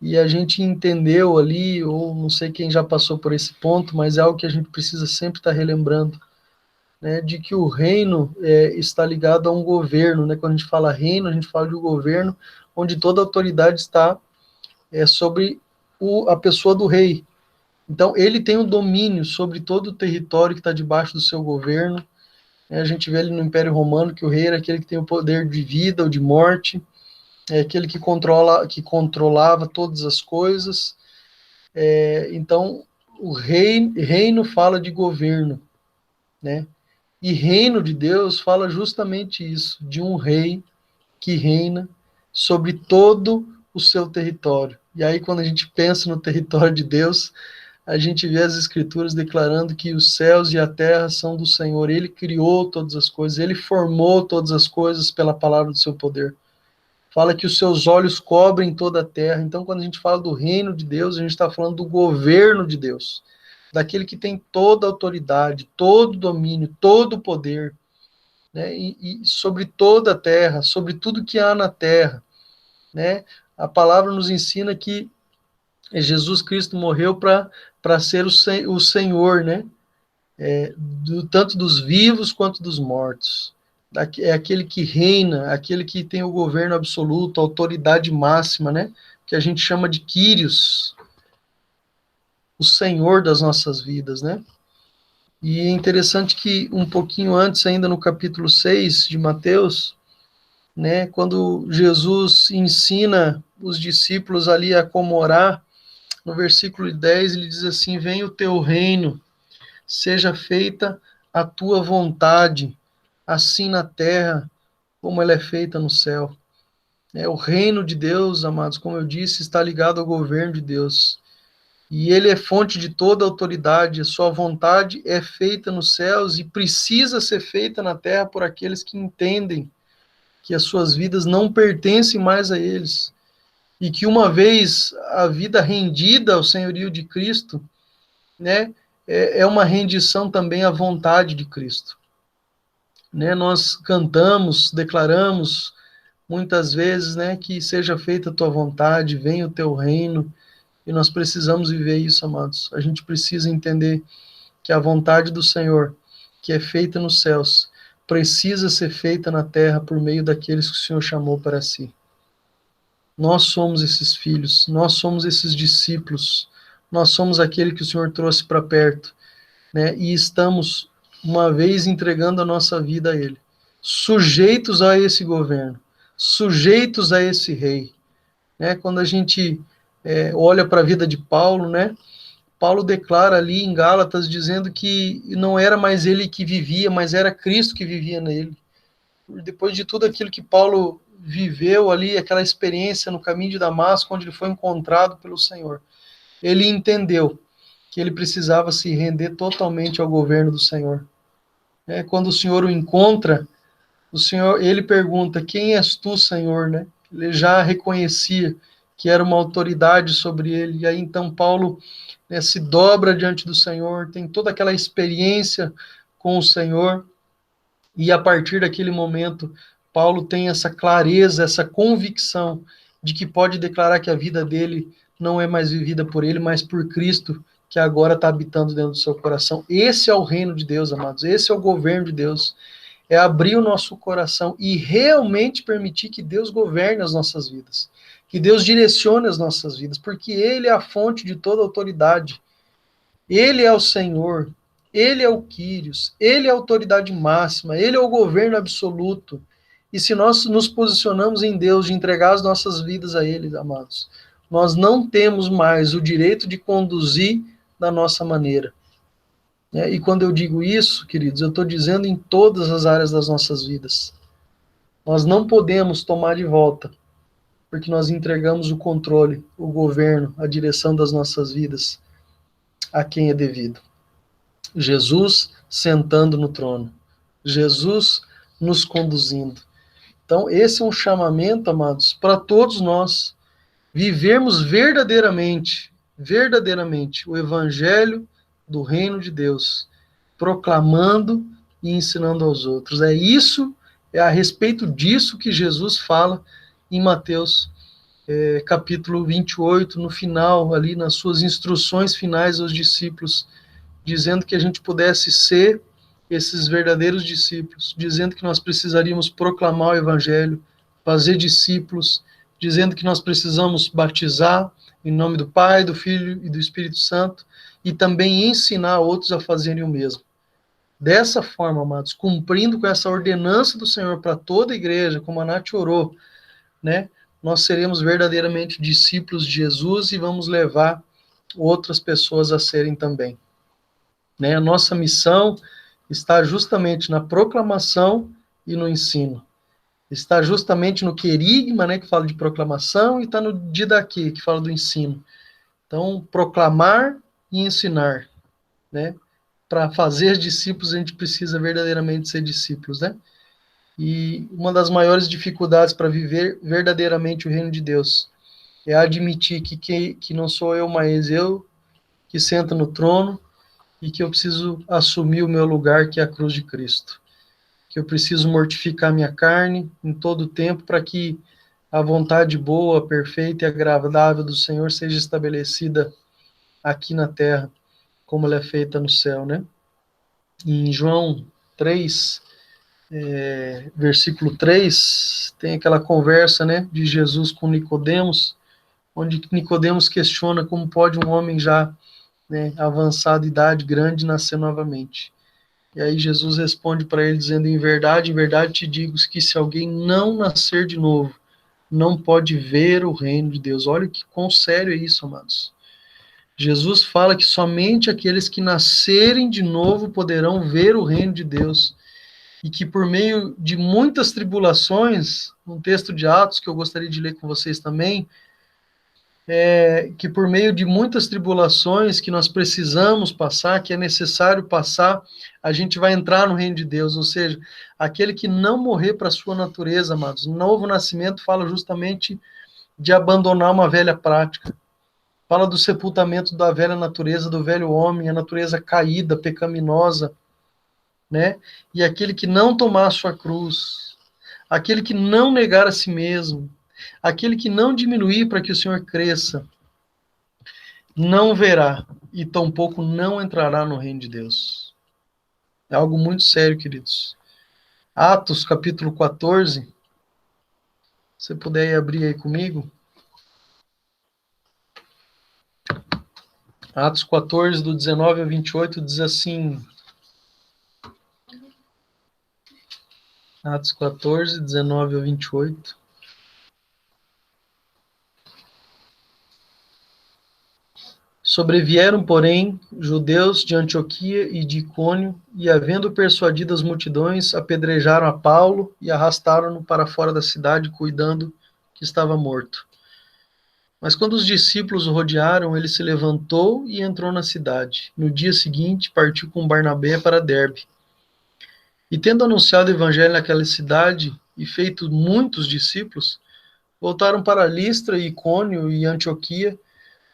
E a gente entendeu ali, ou não sei quem já passou por esse ponto, mas é algo que a gente precisa sempre estar relembrando, né? De que o reino está ligado a um governo, né? Quando a gente fala reino, a gente fala de um governo onde toda autoridade está sobre a pessoa do rei. Então, ele tem o domínio sobre todo o território que está debaixo do seu governo. A gente vê ali no Império Romano que o rei era aquele que tem o poder de vida ou de morte, aquele que controlava todas as coisas. Então, o reino fala de governo, né? E reino de Deus fala justamente isso, de um rei que reina sobre todo o seu território. E aí, quando a gente pensa no território de Deus, a gente vê as Escrituras declarando que os céus e a terra são do Senhor. Ele criou todas as coisas, ele formou todas as coisas pela palavra do seu poder. Fala que os seus olhos cobrem toda a terra. Então, quando a gente fala do reino de Deus, a gente está falando do governo de Deus, daquele que tem toda a autoridade, todo o domínio, todo o poder, né? E sobre toda a terra, sobre tudo que há na terra, né? A palavra nos ensina que Jesus Cristo morreu para ser o Senhor, né? Tanto dos vivos quanto dos mortos. É aquele que reina, aquele que tem o governo absoluto, a autoridade máxima, né? Que a gente chama de Quírios, o Senhor das nossas vidas, né? E é interessante que um pouquinho antes, ainda no capítulo 6 de Mateus, né, quando Jesus ensina os discípulos ali a como orar, no versículo 10 ele diz assim: venha o teu reino, seja feita a tua vontade, assim na terra como ela é feita no céu. O reino de Deus, amados, como eu disse, está ligado ao governo de Deus. E ele é fonte de toda autoridade, a sua vontade é feita nos céus e precisa ser feita na terra por aqueles que entendem que as suas vidas não pertencem mais a eles, e que uma vez a vida rendida ao senhorio de Cristo, né, é uma rendição também à vontade de Cristo. Né, nós cantamos, declaramos muitas vezes, né, que seja feita a tua vontade, venha o teu reino, e nós precisamos viver isso, amados. A gente precisa entender que a vontade do Senhor, que é feita nos céus precisa ser feita na terra por meio daqueles que o Senhor chamou para si. Nós somos esses filhos, nós somos esses discípulos, nós somos aquele que o Senhor trouxe para perto, né? E estamos, uma vez entregando a nossa vida a Ele, sujeitos a esse governo, sujeitos a esse rei. Né? Quando a gente olha para a vida de Paulo, né? Paulo declara ali em Gálatas, dizendo que não era mais ele que vivia, mas era Cristo que vivia nele. Depois de tudo aquilo que Paulo viveu ali, aquela experiência no caminho de Damasco, onde ele foi encontrado pelo Senhor, ele entendeu que ele precisava se render totalmente ao governo do Senhor. Quando o Senhor o encontra, ele pergunta: quem és tu, Senhor? Né? Ele já reconhecia que era uma autoridade sobre ele, e aí então Paulo, né, se dobra diante do Senhor, tem toda aquela experiência com o Senhor, e a partir daquele momento, Paulo tem essa clareza, essa convicção de que pode declarar que a vida dele não é mais vivida por ele, mas por Cristo, que agora está habitando dentro do seu coração. Esse é o reino de Deus, amados, esse é o governo de Deus, é abrir o nosso coração e realmente permitir que Deus governe as nossas vidas, que Deus direcione as nossas vidas, porque Ele é a fonte de toda autoridade. Ele é o Senhor, Ele é o Quírios, Ele é a autoridade máxima, Ele é o governo absoluto. E se nós nos posicionamos em Deus, de entregar as nossas vidas a Ele, amados, nós não temos mais o direito de conduzir da nossa maneira. E quando eu digo isso, queridos, eu estou dizendo em todas as áreas das nossas vidas. Nós não podemos tomar de volta, porque nós entregamos o controle, o governo, a direção das nossas vidas a quem é devido. Jesus sentando no trono. Jesus nos conduzindo. Então, esse é um chamamento, amados, para todos nós vivermos verdadeiramente o evangelho do reino de Deus, proclamando e ensinando aos outros. É a respeito disso que Jesus fala em Mateus capítulo 28, no final, ali nas suas instruções finais aos discípulos, dizendo que a gente pudesse ser esses verdadeiros discípulos, dizendo que nós precisaríamos proclamar o evangelho, fazer discípulos, dizendo que nós precisamos batizar em nome do Pai, do Filho e do Espírito Santo, e também ensinar outros a fazerem o mesmo. Dessa forma, amados, cumprindo com essa ordenança do Senhor para toda a igreja, como a Nath orou, né, nós seremos verdadeiramente discípulos de Jesus e vamos levar outras pessoas a serem também. Né? A nossa missão está justamente na proclamação e no ensino. Está justamente no querigma, né, que fala de proclamação, e está no didaquê, que fala do ensino. Então, proclamar e ensinar, né? Para fazer discípulos, a gente precisa verdadeiramente ser discípulos, né? E uma das maiores dificuldades para viver verdadeiramente o reino de Deus é admitir que não sou eu, mas eu que senta no trono e que eu preciso assumir o meu lugar, que é a cruz de Cristo. Que eu preciso mortificar minha carne em todo o tempo para que a vontade boa, perfeita e agradável do Senhor seja estabelecida aqui na terra, como ela é feita no céu, né? Em João 3, versículo 3, tem aquela conversa, né, de Jesus com Nicodemos, onde Nicodemos questiona como pode um homem já, né, avançado, idade grande, nascer novamente. E aí Jesus responde para ele dizendo: em verdade te digo que se alguém não nascer de novo, não pode ver o reino de Deus. Olha que quão sério é isso, amados. Jesus fala que somente aqueles que nascerem de novo poderão ver o reino de Deus. E que por meio de muitas tribulações, um texto de Atos que eu gostaria de ler com vocês também, que por meio de muitas tribulações que nós precisamos passar, que é necessário passar, a gente vai entrar no reino de Deus. Ou seja, aquele que não morrer para a sua natureza, amados. Novo nascimento fala justamente de abandonar uma velha prática. Fala do sepultamento da velha natureza, do velho homem, a natureza caída, pecaminosa, né? E aquele que não tomar a sua cruz, aquele que não negar a si mesmo, aquele que não diminuir para que o Senhor cresça, não verá e tampouco não entrará no reino de Deus. É algo muito sério, queridos. Atos, capítulo 14. Se você puder ir abrir aí comigo. Atos 14, do 19 ao 28, diz assim. Atos 14, 19 ao 28. Sobrevieram, porém, judeus de Antioquia e de Icônio, e, havendo persuadido as multidões, apedrejaram a Paulo e arrastaram-no para fora da cidade, cuidando que estava morto. Mas quando os discípulos o rodearam, ele se levantou e entrou na cidade. No dia seguinte, partiu com Barnabé para Derbe. E tendo anunciado o evangelho naquela cidade e feito muitos discípulos, voltaram para Listra, Icônio e Antioquia,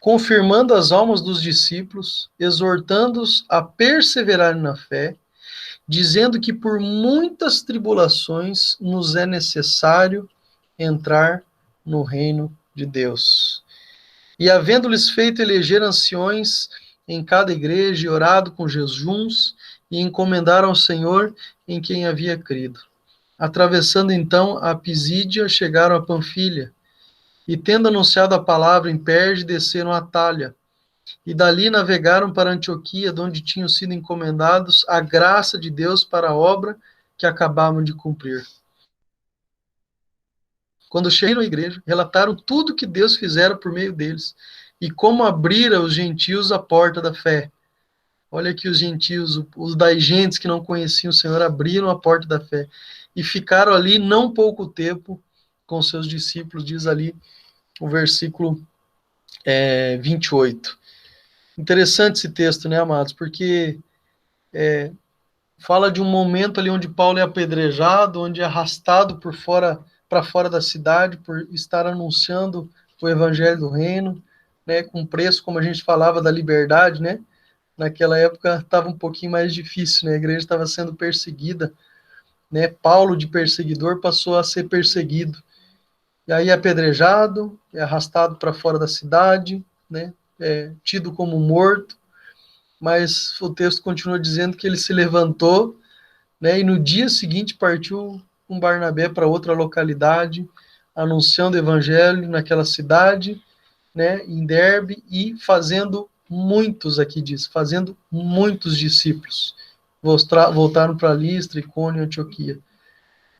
confirmando as almas dos discípulos, exortando-os a perseverarem na fé, dizendo que por muitas tribulações nos é necessário entrar no reino de Deus. E havendo-lhes feito eleger anciões em cada igreja, e orado com jejuns, e encomendaram ao Senhor em quem havia crido. Atravessando então a Pisídia, chegaram a Panfilha, e tendo anunciado a palavra em Perge, desceram a Atália, e dali navegaram para Antioquia, de onde tinham sido encomendados a graça de Deus para a obra que acabavam de cumprir. Quando chegaram à igreja, relataram tudo que Deus fizera por meio deles, e como abrira os gentios a porta da fé. Olha que os gentios, os das gentes que não conheciam o Senhor, abriram a porta da fé, e ficaram ali não pouco tempo com seus discípulos, diz ali o versículo 28. Interessante esse texto, né, amados? Porque fala de um momento ali onde Paulo é apedrejado, onde é arrastado para fora da cidade, por estar anunciando o evangelho do reino, né, com preço, como a gente falava, da liberdade, né? Naquela época estava um pouquinho mais difícil, né? A igreja estava sendo perseguida, né? Paulo, de perseguidor, passou a ser perseguido. E aí apedrejado, arrastado para fora da cidade, né? Tido como morto, mas o texto continua dizendo que ele se levantou, né? E no dia seguinte partiu com Barnabé para outra localidade, anunciando o evangelho naquela cidade, né? Em Derbe, e fazendo muitos, aqui diz, fazendo muitos discípulos. Voltaram para Listra, Icônio e Antioquia.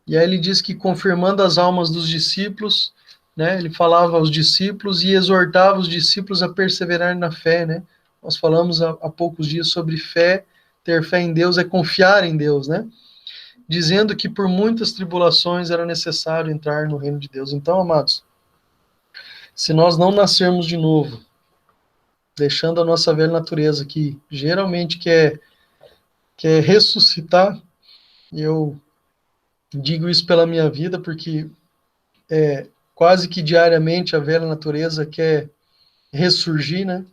E aí ele diz que, confirmando as almas dos discípulos, né, ele falava aos discípulos e exortava os discípulos a perseverarem na fé, né? Nós falamos há poucos dias sobre fé, ter fé em Deus é confiar em Deus, né? Dizendo que por muitas tribulações era necessário entrar no reino de Deus. Então, amados, se nós não nascermos de novo, deixando a nossa velha natureza, que geralmente quer ressuscitar, eu digo isso pela minha vida, porque quase que diariamente a velha natureza quer ressurgir, né?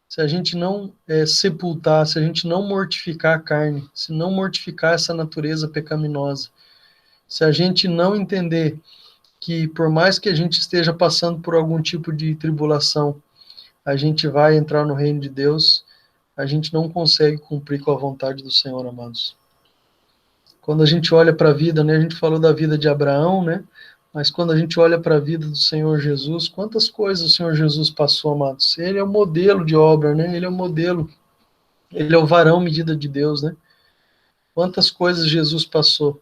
Se a gente não sepultar, se a gente não mortificar a carne, se não mortificar essa natureza pecaminosa, se a gente não entender que por mais que a gente esteja passando por algum tipo de tribulação, a gente vai entrar no reino de Deus, a gente não consegue cumprir com a vontade do Senhor, amados. Quando a gente olha para a vida, né, a gente falou da vida de Abraão, né, mas quando a gente olha para a vida do Senhor Jesus, quantas coisas o Senhor Jesus passou, amados? Ele é o modelo de obra, né, ele é o modelo, ele é o varão medida de Deus, né, quantas coisas Jesus passou,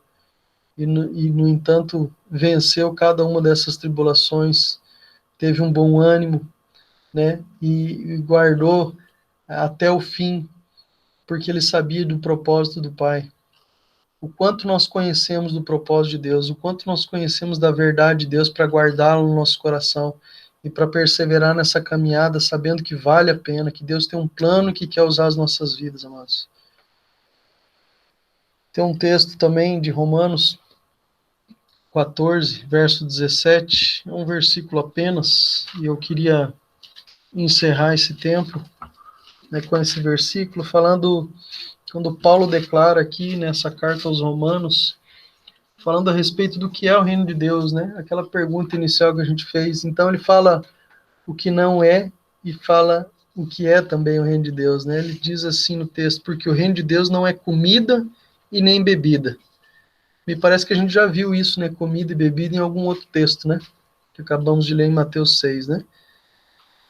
e no entanto, venceu cada uma dessas tribulações, teve um bom ânimo, né, e guardou até o fim, porque ele sabia do propósito do Pai. O quanto nós conhecemos do propósito de Deus, o quanto nós conhecemos da verdade de Deus para guardá-lo no nosso coração e para perseverar nessa caminhada, sabendo que vale a pena, que Deus tem um plano que quer usar as nossas vidas, amados. Tem um texto também de Romanos 14, verso 17, é um versículo apenas, e eu queria encerrar esse tempo, né, com esse versículo, falando, quando Paulo declara aqui nessa carta aos Romanos, falando a respeito do que é o reino de Deus, né? Aquela pergunta inicial que a gente fez. Então ele fala o que não é e fala o que é também o reino de Deus, né? Ele diz assim no texto: porque o reino de Deus não é comida e nem bebida. Me parece que a gente já viu isso, né? Comida e bebida em algum outro texto, né? Que acabamos de ler em Mateus 6, né?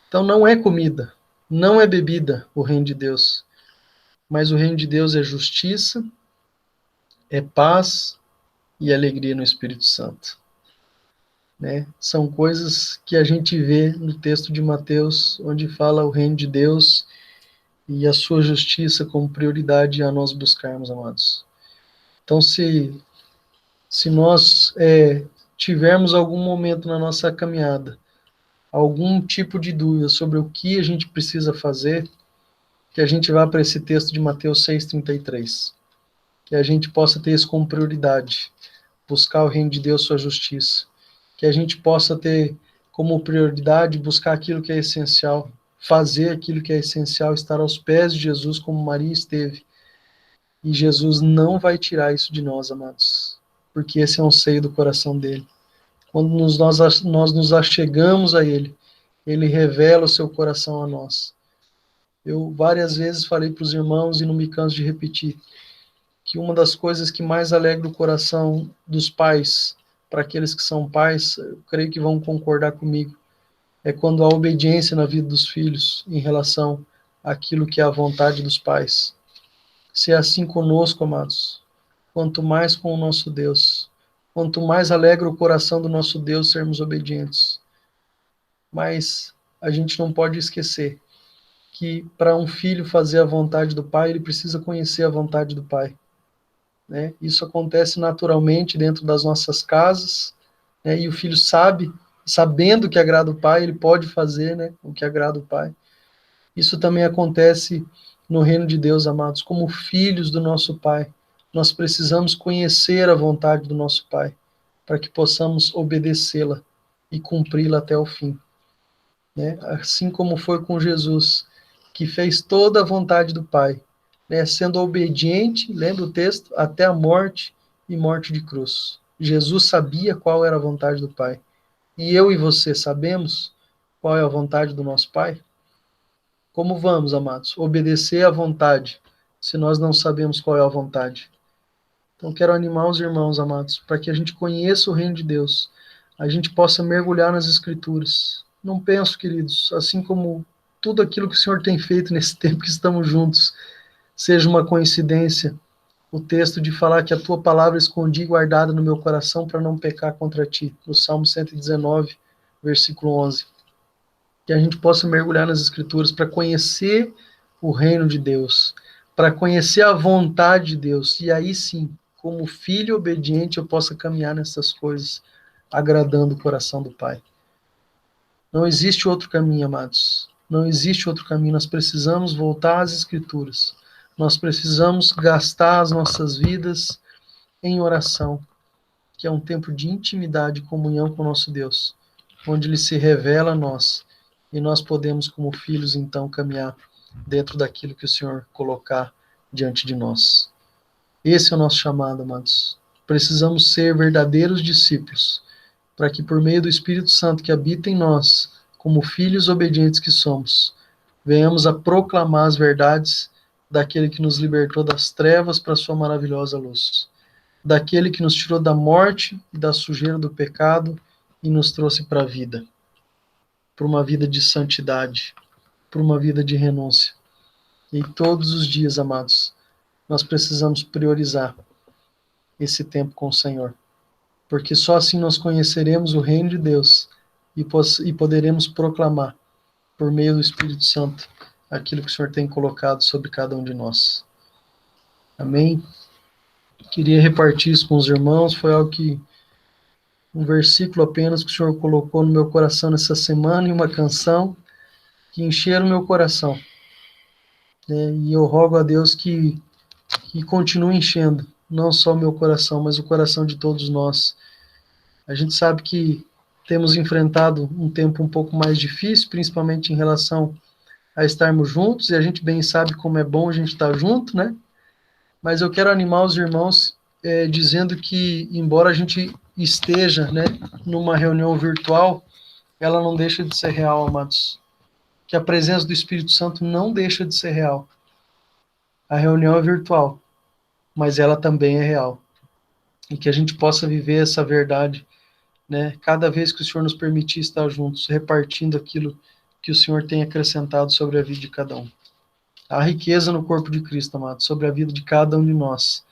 Então não é comida, não é bebida o reino de Deus. Mas o reino de Deus é justiça, é paz e alegria no Espírito Santo. Né? São coisas que a gente vê no texto de Mateus, onde fala o reino de Deus e a sua justiça como prioridade a nós buscarmos, amados. Então, se nós tivermos algum momento na nossa caminhada, algum tipo de dúvida sobre o que a gente precisa fazer, que a gente vá para esse texto de Mateus 6,33. Que a gente possa ter isso como prioridade, buscar o reino de Deus, sua justiça. Que a gente possa ter como prioridade buscar aquilo que é essencial, fazer aquilo que é essencial, estar aos pés de Jesus como Maria esteve. E Jesus não vai tirar isso de nós, amados, porque esse é um seio do coração dele. Quando nós nos achegamos a ele, ele revela o seu coração a nós. Eu várias vezes falei para os irmãos e não me canso de repetir, que uma das coisas que mais alegra o coração dos pais, para aqueles que são pais, eu creio que vão concordar comigo, é quando há obediência na vida dos filhos em relação àquilo que é a vontade dos pais. Se é assim conosco, amados, quanto mais com o nosso Deus, quanto mais alegra o coração do nosso Deus sermos obedientes. Mas a gente não pode esquecer que para um filho fazer a vontade do pai, ele precisa conhecer a vontade do pai. Né? Isso acontece naturalmente dentro das nossas casas, né? E o filho sabendo que agrada o pai, ele pode fazer, né, o que agrada o pai. Isso também acontece no reino de Deus, amados, como filhos do nosso pai. Nós precisamos conhecer a vontade do nosso pai, para que possamos obedecê-la e cumpri-la até o fim. Né? Assim como foi com Jesus, que fez toda a vontade do pai, né, sendo obediente, lembra o texto, até a morte e morte de cruz. Jesus sabia qual era a vontade do Pai. E eu e você sabemos qual é a vontade do nosso Pai? Como vamos, amados, obedecer à vontade, se nós não sabemos qual é a vontade? Então, quero animar os irmãos, amados, para que a gente conheça o reino de Deus, a gente possa mergulhar nas Escrituras. Não penso, queridos, assim como tudo aquilo que o Senhor tem feito nesse tempo que estamos juntos, seja uma coincidência, o texto de falar que a tua palavra escondi guardada no meu coração para não pecar contra ti, no Salmo 119, versículo 11. Que a gente possa mergulhar nas Escrituras para conhecer o reino de Deus, para conhecer a vontade de Deus, e aí sim, como filho obediente, eu possa caminhar nessas coisas, agradando o coração do Pai. Não existe outro caminho, amados. Não existe outro caminho. Nós precisamos voltar às Escrituras. Nós precisamos gastar as nossas vidas em oração, que é um tempo de intimidade e comunhão com o nosso Deus, onde Ele se revela a nós, e nós podemos, como filhos, então, caminhar dentro daquilo que o Senhor colocar diante de nós. Esse é o nosso chamado, amados. Precisamos ser verdadeiros discípulos, para que por meio do Espírito Santo que habita em nós, como filhos obedientes que somos, venhamos a proclamar as verdades daquele que nos libertou das trevas para a sua maravilhosa luz, daquele que nos tirou da morte e da sujeira do pecado e nos trouxe para a vida, para uma vida de santidade, para uma vida de renúncia. E todos os dias, amados, nós precisamos priorizar esse tempo com o Senhor, porque só assim nós conheceremos o reino de Deus e poderemos proclamar, por meio do Espírito Santo, aquilo que o Senhor tem colocado sobre cada um de nós. Amém? Queria repartir isso com os irmãos, foi algo que, um versículo apenas que o Senhor colocou no meu coração nessa semana, e uma canção que encheram o meu coração. E eu rogo a Deus que continue enchendo, não só o meu coração, mas o coração de todos nós. A gente sabe que temos enfrentado um tempo um pouco mais difícil, principalmente em relação a estarmos juntos, e a gente bem sabe como é bom a gente estar junto, né? Mas eu quero animar os irmãos dizendo que, embora a gente esteja, né, numa reunião virtual, ela não deixa de ser real, amados. Que a presença do Espírito Santo não deixa de ser real. A reunião é virtual, mas ela também é real. E que a gente possa viver essa verdade, né? Cada vez que o Senhor nos permitir estar juntos, repartindo aquilo que o Senhor tem acrescentado sobre a vida de cada um. Há riqueza no corpo de Cristo, amado, sobre a vida de cada um de nós.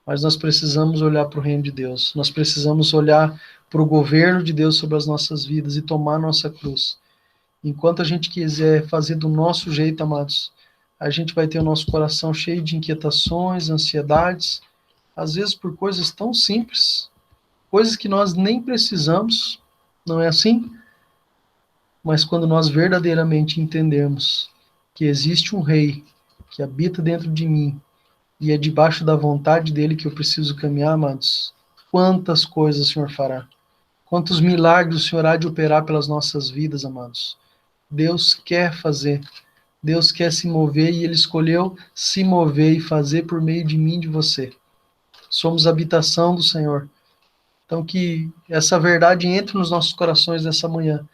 Mas nós precisamos olhar para o reino de Deus. Nós precisamos olhar para o governo de Deus sobre as nossas vidas e tomar nossa cruz. Enquanto a gente quiser fazer do nosso jeito, amados, a gente vai ter o nosso coração cheio de inquietações, ansiedades, às vezes por coisas tão simples, coisas que nós nem precisamos, não é assim? Mas quando nós verdadeiramente entendemos que existe um rei que habita dentro de mim e é debaixo da vontade dele que eu preciso caminhar, amados, quantas coisas o Senhor fará, quantos milagres o Senhor há de operar pelas nossas vidas, amados. Deus quer fazer, Deus quer se mover e Ele escolheu se mover e fazer por meio de mim e de você. Somos habitação do Senhor. Então que essa verdade entre nos nossos corações nessa manhã,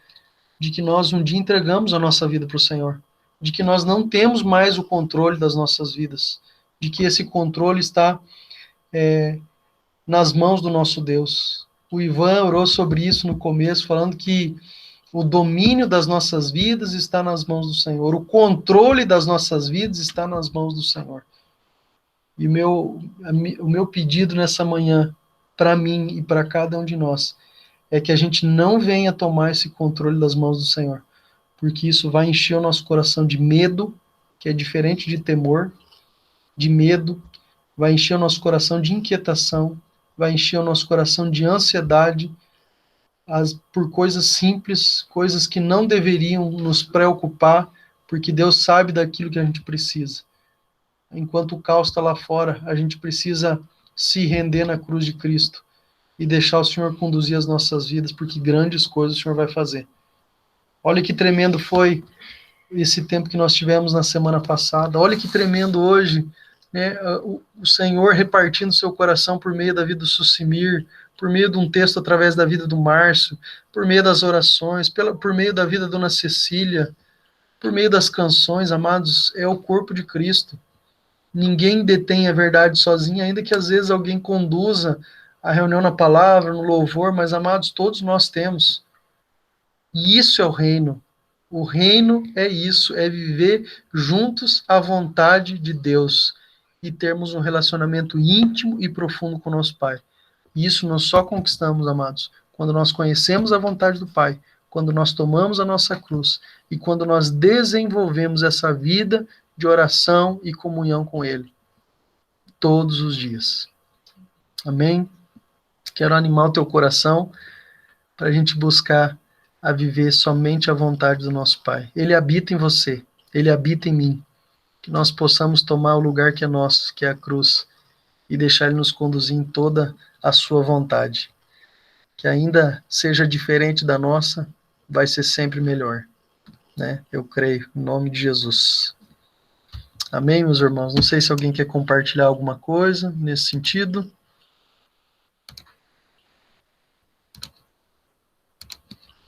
de que nós um dia entregamos a nossa vida para o Senhor, de que nós não temos mais o controle das nossas vidas, de que esse controle está nas mãos do nosso Deus. O Ivan orou sobre isso no começo, falando que o domínio das nossas vidas está nas mãos do Senhor. O controle das nossas vidas está nas mãos do Senhor. E o meu pedido nessa manhã, para mim e para cada um de nós, é que a gente não venha tomar esse controle das mãos do Senhor, porque isso vai encher o nosso coração de medo, que é diferente de temor, de medo, vai encher o nosso coração de inquietação, vai encher o nosso coração de ansiedade, por coisas simples, coisas que não deveriam nos preocupar, porque Deus sabe daquilo que a gente precisa. Enquanto o caos está lá fora, a gente precisa se render na cruz de Cristo e deixar o Senhor conduzir as nossas vidas, porque grandes coisas o Senhor vai fazer. Olha que tremendo foi esse tempo que nós tivemos na semana passada. Olha que tremendo hoje, né, o Senhor repartindo seu coração por meio da vida do Sucimir, por meio de um texto através da vida do Márcio, por meio das orações, por meio da vida da Dona Cecília, por meio das canções, amados, é o corpo de Cristo. Ninguém detém a verdade sozinho, ainda que às vezes alguém conduza a reunião na palavra, no louvor, mas, amados, todos nós temos. E isso é o reino. O reino é isso, é viver juntos à vontade de Deus e termos um relacionamento íntimo e profundo com o nosso Pai. E isso nós só conquistamos, amados, quando nós conhecemos a vontade do Pai, quando nós tomamos a nossa cruz e quando nós desenvolvemos essa vida de oração e comunhão com Ele todos os dias. Amém? Quero animar o teu coração para a gente buscar a viver somente a vontade do nosso Pai. Ele habita em você, Ele habita em mim. Que nós possamos tomar o lugar que é nosso, que é a cruz, e deixar Ele nos conduzir em toda a sua vontade. Que ainda seja diferente da nossa, vai ser sempre melhor. Né? Eu creio, em nome de Jesus. Amém, meus irmãos? Não sei se alguém quer compartilhar alguma coisa nesse sentido.